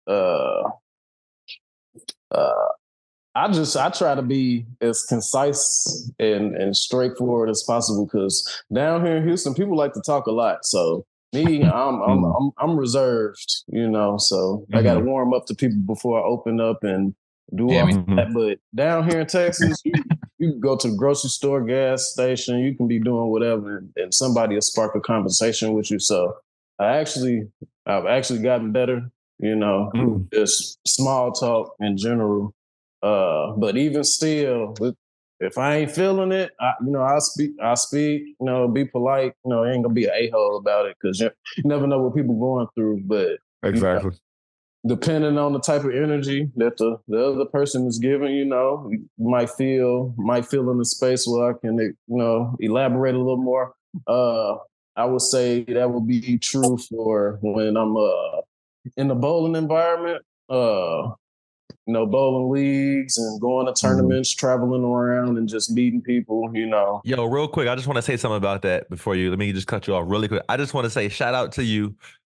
B: I try to be as concise and straightforward as possible because down here in Houston, people like to talk a lot. So me, I'm reserved, So I got to warm up to people before I open up and do all that. But down here in Texas, you can go to the grocery store, gas station, you can be doing whatever, and somebody will spark a conversation with you. So I've actually gotten better, just small talk in general. But even still, if I ain't feeling it, I speak, be polite, ain't gonna be an a-hole about it because you never know what people going through. But
A: exactly,
B: depending on the type of energy that the other person is giving, you might feel in the space where I can, elaborate a little more. I would say that would be true for when I'm in the bowling environment. Bowling leagues and going to tournaments, traveling around and just meeting people,
E: Yo, real quick, I just want to say something about that before let me just cut you off really quick. I just want to say shout out to you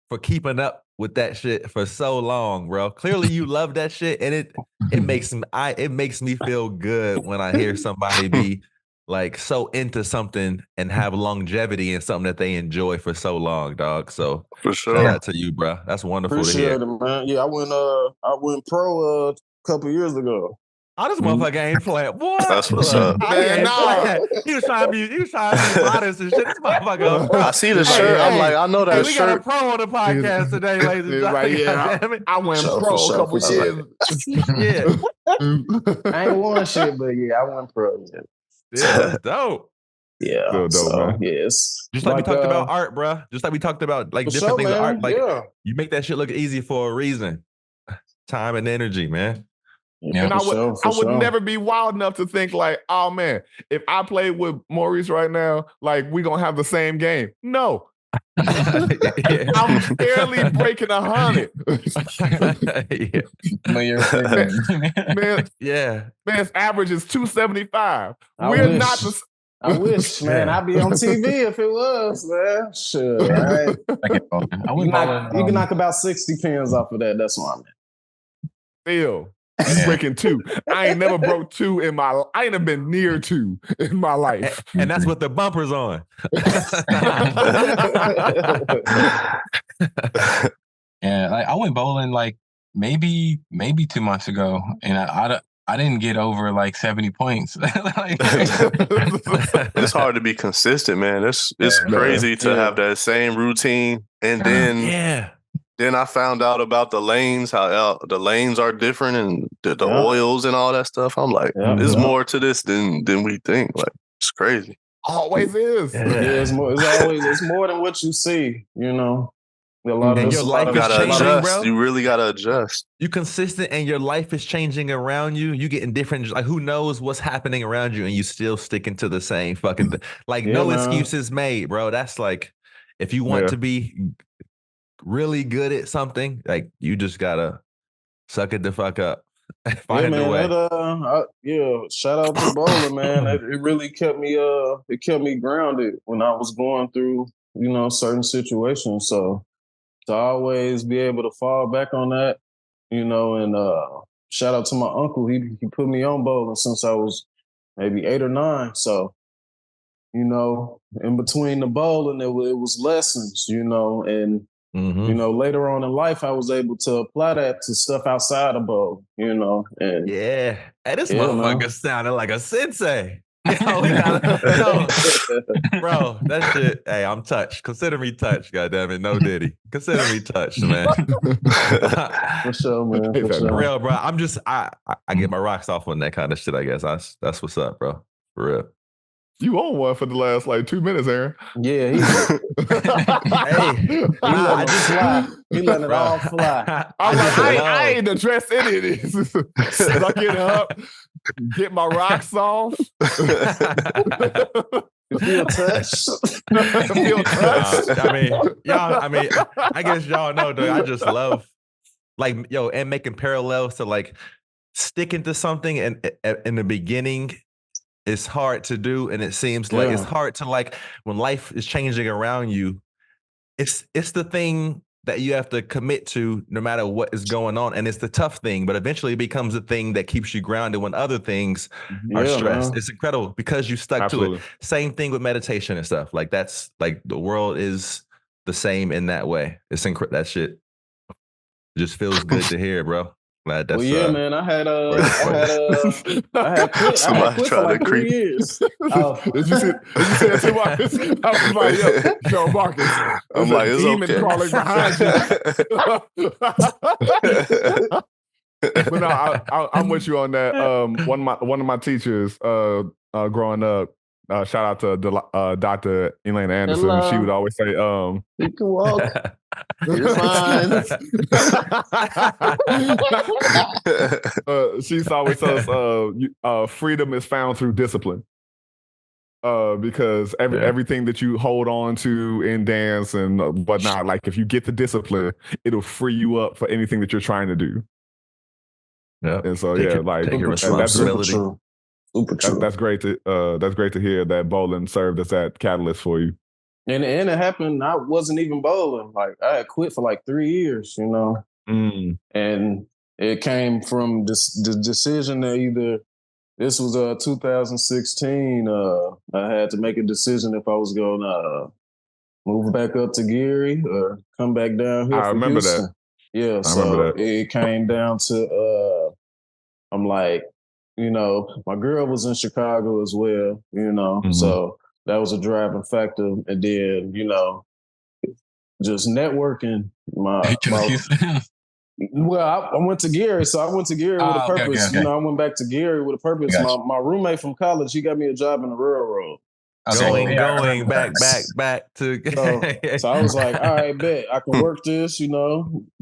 E: for keeping up with that shit for so long, bro. Clearly you love that shit and it makes me feel good when I hear somebody be like so into something and have longevity in something that they enjoy for so long, dog. So
C: for sure,
E: shout out to you, bro. That's wonderful to hear.
B: Appreciate it, man. Yeah, I went pro a couple years ago.
E: Oh, this motherfucker ain't playing. What?
C: That's what's up.
A: Man, no.
E: He was trying to be modest and shit. This motherfucker.
C: I see the shirt. I'm like, I know that
E: we
C: shirt.
E: We got a pro on the podcast today, ladies and gentlemen.
A: Right, yeah.
E: Damn it.
A: I went pro a couple years.
E: Yeah.
B: I ain't won shit, but yeah, I went pro.
E: Yeah, that's dope.
B: Yeah.
A: Still dope, man.
B: Yes.
E: Just like we talked about art, bro. Just like we talked about like different things of art. Like you make that shit look easy for a reason. Time and energy, man.
A: Yeah, and I would never be wild enough to think like, oh man, if I played with Maurice right now, like we gonna have the same game. No. I'm barely breaking 100. Man's average is 275.
B: I wish, man, I'd be on TV if it was, man. Sure, right? You can knock about 60 pins off of that. That's what I'm at.
A: Still. You breaking 2. I ain't never broke 2 in my life. I ain't have been near 2 in my life.
E: And that's what the bumper's on.
D: Yeah, like I went bowling like maybe 2 months ago, and I didn't get over like 70 points.
C: It's hard to be consistent, man. It's crazy to have that same routine, and then Then I found out about the lanes, how the lanes are different and the oils and all that stuff. I'm like, there's more to this than we think. Like, it's crazy.
A: Always is.
B: Yeah, it's more than what you see,
E: A lot of your life is changing, bro.
C: You really gotta adjust.
E: You consistent and your life is changing around you. You getting different, like who knows what's happening around you, and you still sticking to the same fucking thing. Like no excuses made, bro. That's like if you want to be really good at something, like you just gotta suck it the fuck up. Find a way.
B: Shout out to bowling, man. It really kept me grounded when I was going through, certain situations. So to always be able to fall back on that, and shout out to my uncle. He put me on bowling since I was maybe 8 or 9. So, in between the bowling, it was lessons, and later on in life, I was able to apply that to stuff outside of bowl, and
E: hey, this motherfucker sounded like a sensei. Bro, that shit. Hey, I'm touched. Consider me touched. Goddamn it, no Diddy. Consider me touched, man.
B: For sure, man. For sure.
E: Real, bro. I'm just I get my rocks off on that kind of shit. I guess that's what's up, bro. For real.
A: You on one for the last 2 minutes, Aaron.
B: Yeah, he letting it all fly.
A: I ain't addressed any of these. Suck it up. Get my rocks off.
B: Feel touched.
A: Feel touched.
E: I guess y'all know, dude. I just love and making parallels to sticking to something and in the beginning. It's hard to do, and it seems like it's hard to when life is changing around you. It's the thing that you have to commit to no matter what is going on, and it's the tough thing. But eventually, it becomes the thing that keeps you grounded when other things are stressed. Man. It's incredible because you stuck to it. Same thing with meditation and stuff. That's the world is the same in that way. It's that shit just feels good to hear, bro. Glad that's
B: man. I had quit for 3 years.
A: Did you see that to Marcus? I was like, yo, Marcus.
C: I'm like, it's
A: demon crawling behind you. But no, I'm with you on that. One of my teachers growing up, shout out to Dr. Elaine Anderson.
B: Hello.
A: She would always say,
B: you can walk. You're fine.
A: She used to always tell us freedom is found through discipline. Because everything that you hold on to in dance and whatnot, if you get the discipline, it'll free you up for anything that you're trying to do.
E: Yeah.
A: And so
E: take your responsibility.
B: Super true.
A: That's great to hear that bowling served as that catalyst for you.
B: And it happened. I wasn't even bowling. I had quit for 3 years, And it came from the decision that either this was 2016. I had to make a decision if I was going to move back up to Gary or come back down here.
A: I remember
B: Houston.
A: that.
B: Yeah, so it came down to I'm like, my girl was in Chicago as well, so that was a driving factor. And then, just networking. I went to Gary, so I went to Gary with a purpose.
D: Okay.
B: I went back to Gary with a purpose. My roommate from college, he got me a job in the railroad.
E: Going back to.
B: So I was like, all right, bet I can work this.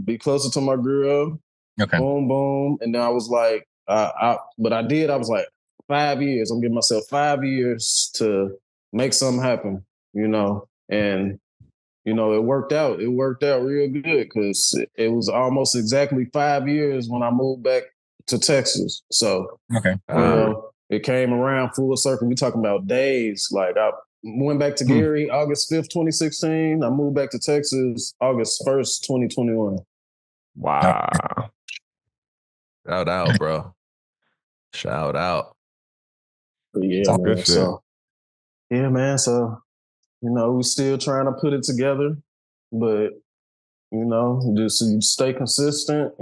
B: Be closer to my girl.
D: Okay.
B: Boom, boom, and then I was like, I was like 5 years. I'm giving myself 5 years to make something happen, and it worked out. It worked out real good because it was almost exactly 5 years when I moved back to Texas. So, it came around full circle. We talking about days. I went back to Gary August 5th, 2016. I moved back to Texas August 1st, 2021.
A: Wow.
E: Shout out, bro. Shout out.
B: But yeah, man. So, yeah, man. So, we still trying to put it together, but, just stay consistent,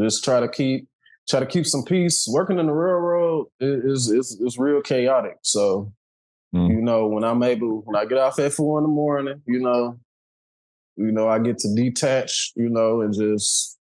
B: just try to keep some peace. Working in the railroad is real chaotic. So, when I get off at 4 a.m, I get to detach, and just,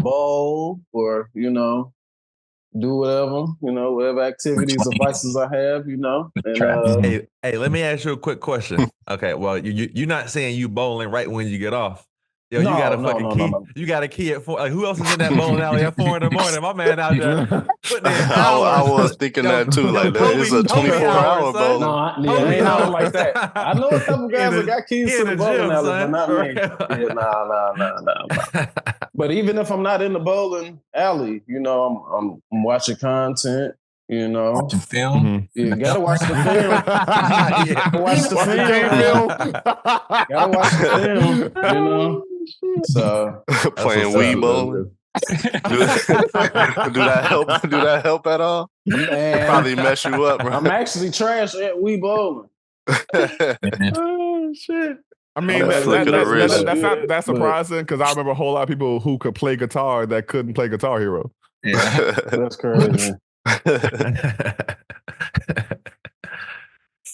B: bowl or, do whatever, whatever activities or vices I have, And,
E: hey, let me ask you a quick question. Okay, well, you're not saying you bowling right when you get off. Yo, you got a fucking key. No. You got a key at 4. Who else is in that bowling alley at 4 a.m? My man out there putting in hours.
C: I was thinking that too. It's a 24-hour bowling.
B: No, it ain't nothing like that. I know a couple guys that got keys to the bowling alley, but not me. Nah. But even if I'm not in the bowling alley, I'm watching content.
D: Watching film.
B: You gotta watch the film. Watch the film. Gotta watch the film. So
C: playing Wii bowling. Do that help? Do that help at all?
B: Man,
C: probably mess you up, bro.
B: I'm actually trash at Wii bowling.
A: Oh shit! I mean,
C: that's
A: not that surprising because I remember a whole lot of people who could play guitar that couldn't play Guitar Hero.
B: Yeah, that's crazy.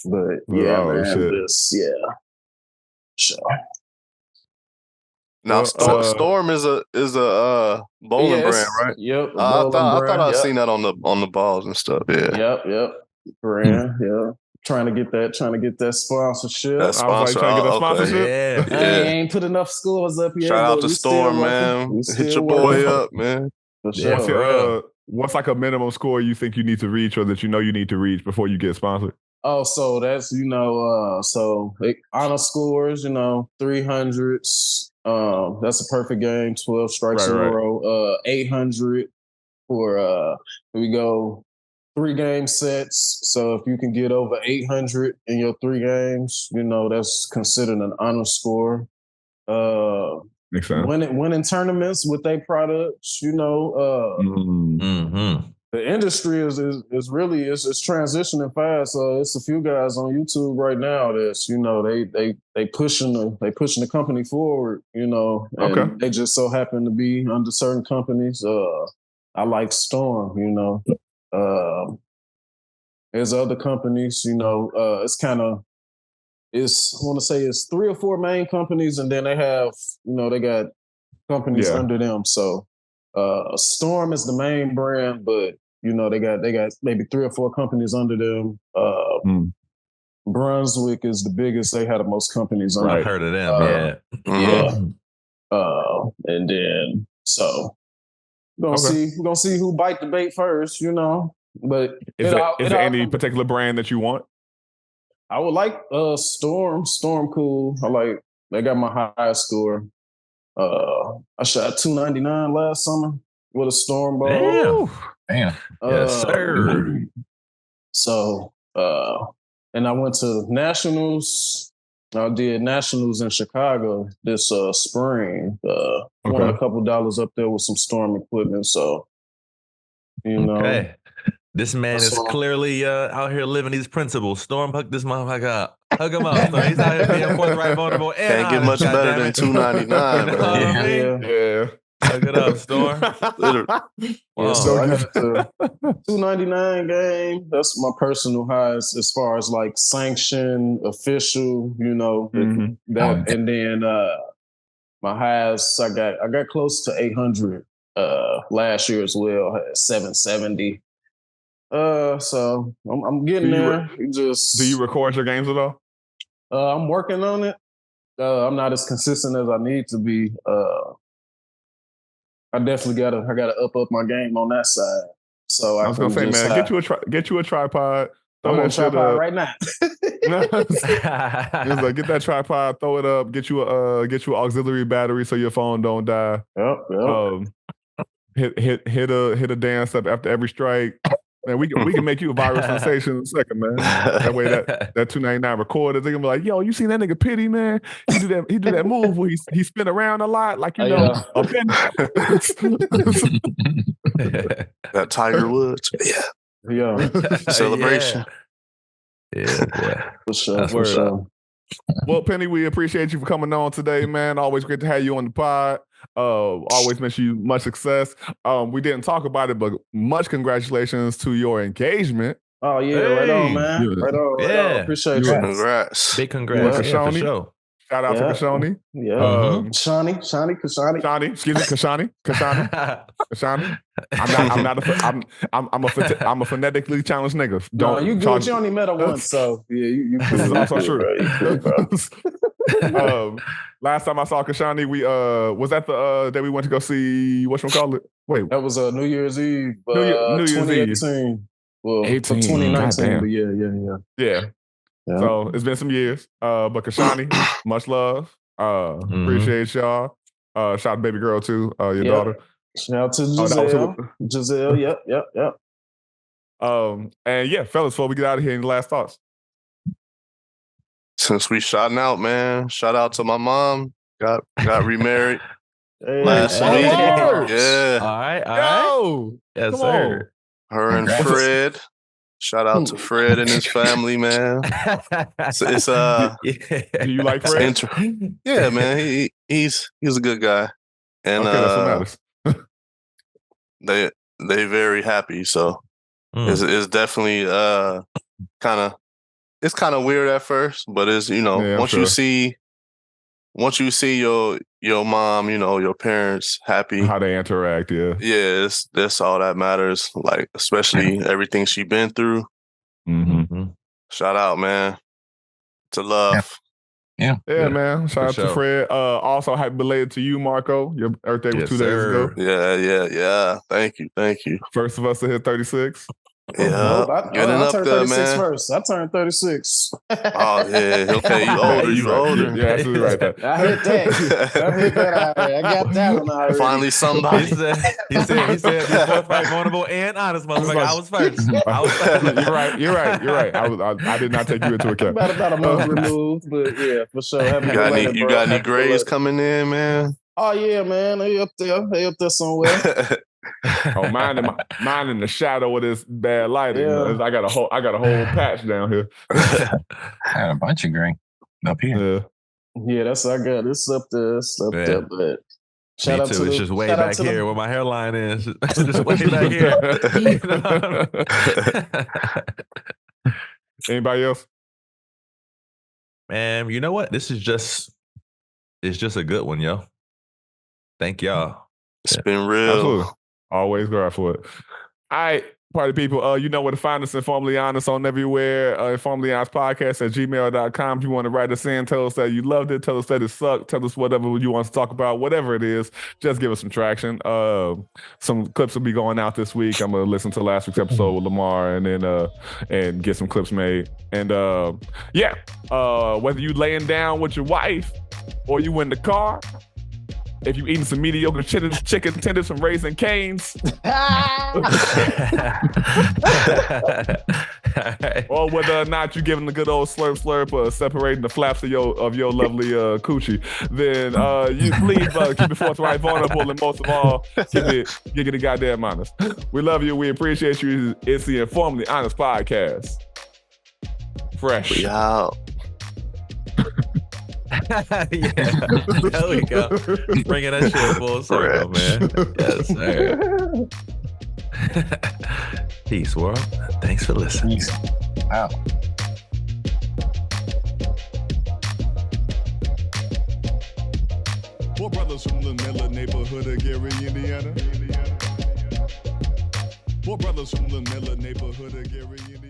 B: But yeah, man,
A: shit.
B: Sure.
C: Now, Storm is a bowling brand, right?
B: Yep.
C: I thought I'd seen that on the balls and stuff. Yeah.
B: Yep. Brand. Yeah. Trying to get that sponsorship.
C: That sponsor.
A: I was like, trying to get that sponsorship.
B: Yeah. I ain't put enough scores up yet.
C: Shout out to Storm, man. Hit your boy up, man.
B: For sure.
A: What's like a minimum score you think you need to reach, or that you know you need to reach before you get sponsored?
B: Oh, so that's honor scores, 300s. That's a perfect game. 12 strikes in a row. 800 for we go 3 game sets. So if you can get over 800 in your 3 games, that's considered an honor score.
A: Makes sense.
B: Winning tournaments with their products, The industry is really transitioning fast. It's a few guys on YouTube right now that's they pushing the company forward. And they just so happen to be under certain companies. I like Storm. There's other companies. It's kind of I want to say it's 3 or 4 main companies, and then they have they got companies under them. So. Storm is the main brand, but they got maybe 3 or 4 companies under them. Brunswick is the biggest; they had the most companies under.
E: I've heard of them.
B: And then we're gonna see who bite the bait first, But
A: is there any particular brand that you want?
B: I would like Storm. Storm cool. They got my highest score. I shot 299 last summer with a Storm ball.
E: Damn. Yes, sir.
B: So, and I went to Nationals. I did Nationals in Chicago this spring. Won a couple dollars up there with some Storm equipment. So,
E: Okay. This man is clearly out here living these principles. Storm, hook this motherfucker up. Hug him up. So he's out here being forthright, vulnerable, and
C: can't get much better than $299.
A: Yeah.
E: Hug it up, Storm.
B: So I got the $299 game. That's my personal highest as far as like sanction, official, that. And then my highest, I got close to 800 last year as well. I had 770. So I'm getting there.
A: Do you record your games at all?
B: I'm working on it. I'm not as consistent as I need to be. I definitely gotta up my game on that side. So I was gonna say, man,
A: get you a tripod.
B: I'm on a tripod right now.
A: It's like, get that tripod, throw it up, get you an auxiliary battery so your phone don't die.
B: Yep.
A: Hit a dance up after every strike. Man, we can make you a viral sensation in a second, man. That way that $299 recorder, they're gonna be like, yo, you seen that nigga Pity, man? He do that move where he spin around a lot, like a pin.
C: That Tiger Woods.
B: Yeah.
C: Celebration.
E: Yeah.
B: For sure.
A: Well, Penny, we appreciate you for coming on today, man. Always great to have you on the pod. Always wish you much success. We didn't talk about it, but much congratulations to your engagement.
B: Oh yeah, right on, man. Right on. Appreciate you.
C: Congrats.
E: Big congrats.
A: Yeah,
E: for sure.
A: Shout out to Kashani.
B: Yeah. Kashani.
A: Excuse me, Kashani. I'm a phonetically challenged nigga.
B: You good. You only met her once, so yeah, you
A: this is also true.
B: Bro.
A: Last time I saw Kashani, we was that the day we went to go see whatchamacallit? Wait,
B: that was New Year's Eve.
A: New Year's
B: 2018.
A: Eve.
B: Well, 2019, but yeah.
A: So it's been some years. But Kashani, much love. Appreciate y'all. Shout out to baby girl too, your daughter.
B: Shout out to Giselle. Giselle, yep.
A: And yeah, fellas, before we get out of here, any last thoughts?
C: Since we shouting out, man, shout out to my mom. Got remarried. last week. Yeah.
E: All right.
A: Yo,
E: yes, sir.
C: Her and Fred. Shout out to Fred and his family, man. It's
A: Do you like Fred?
C: Yeah, man. He's a good guy, and
A: that's what
C: matters. they very happy. So it's definitely kind of weird at first, but it's once you see your mom, your parents happy,
A: how they interact,
C: yeah, that's all that matters. Like especially everything she been through.
A: Mm-hmm.
C: Shout out, man, to love.
A: Yeah, man. Shout out to Fred. Also, happy belated to you, Marco. Your birthday was 2 days ago.
C: Yeah. Thank you.
A: First of us to hit 36.
C: Yeah, getting up
B: turned
C: there,
B: 36
C: man.
B: First. I turned 36.
C: Oh yeah, okay. You older.
A: Yeah, absolutely right.
B: I hit that. I got that one already.
C: Finally, somebody.
E: He said before fight, vulnerable and honest, motherfucker. I was first.
A: You're right. I did not take you into account.
B: About a month removed, but yeah, for sure.
C: You got any grades coming in, man?
B: Oh yeah, man. They up there somewhere.
A: Oh, mine in the shadow of this bad lighting.
B: Yeah.
A: I got a whole patch down here.
D: I got a bunch of green up here.
B: Yeah, that's I got. It's up there. But
E: shout out to it's just way back here where my hairline is. Just way back here.
A: Anybody else?
E: Man, you know what? It's just a good one, yo. Thank y'all.
C: It's been real.
A: Absolutely. Always glad for it. All right, party people. You know where to find us, Informally Honest, on everywhere. Informally Honest Podcast at gmail.com. If you want to write us in, tell us that you loved it, tell us that it sucked, tell us whatever you want to talk about, whatever it is, just give us some traction. Some clips will be going out this week. I'm going to listen to last week's episode with Lamar and then and get some clips made. And whether you laying down with your wife or you in the car, if you eating some mediocre chicken tenders from Raising Cane's, or whether or not you giving the good old slurp or separating the flaps of your lovely coochie, then you please keep it forthright, vulnerable, and most of all, keep it giggity goddamn honest. We love you. We appreciate you. It's the Informally Honest Podcast. Fresh.
C: We out.
E: Yeah, there we go. Bringing that shit full circle, man. Yes, sir. Peace, world. Thanks for listening.
D: Peace. Out.
A: Four brothers from the Miller neighborhood of Gary, Indiana. Four brothers from the Miller neighborhood of Gary, Indiana.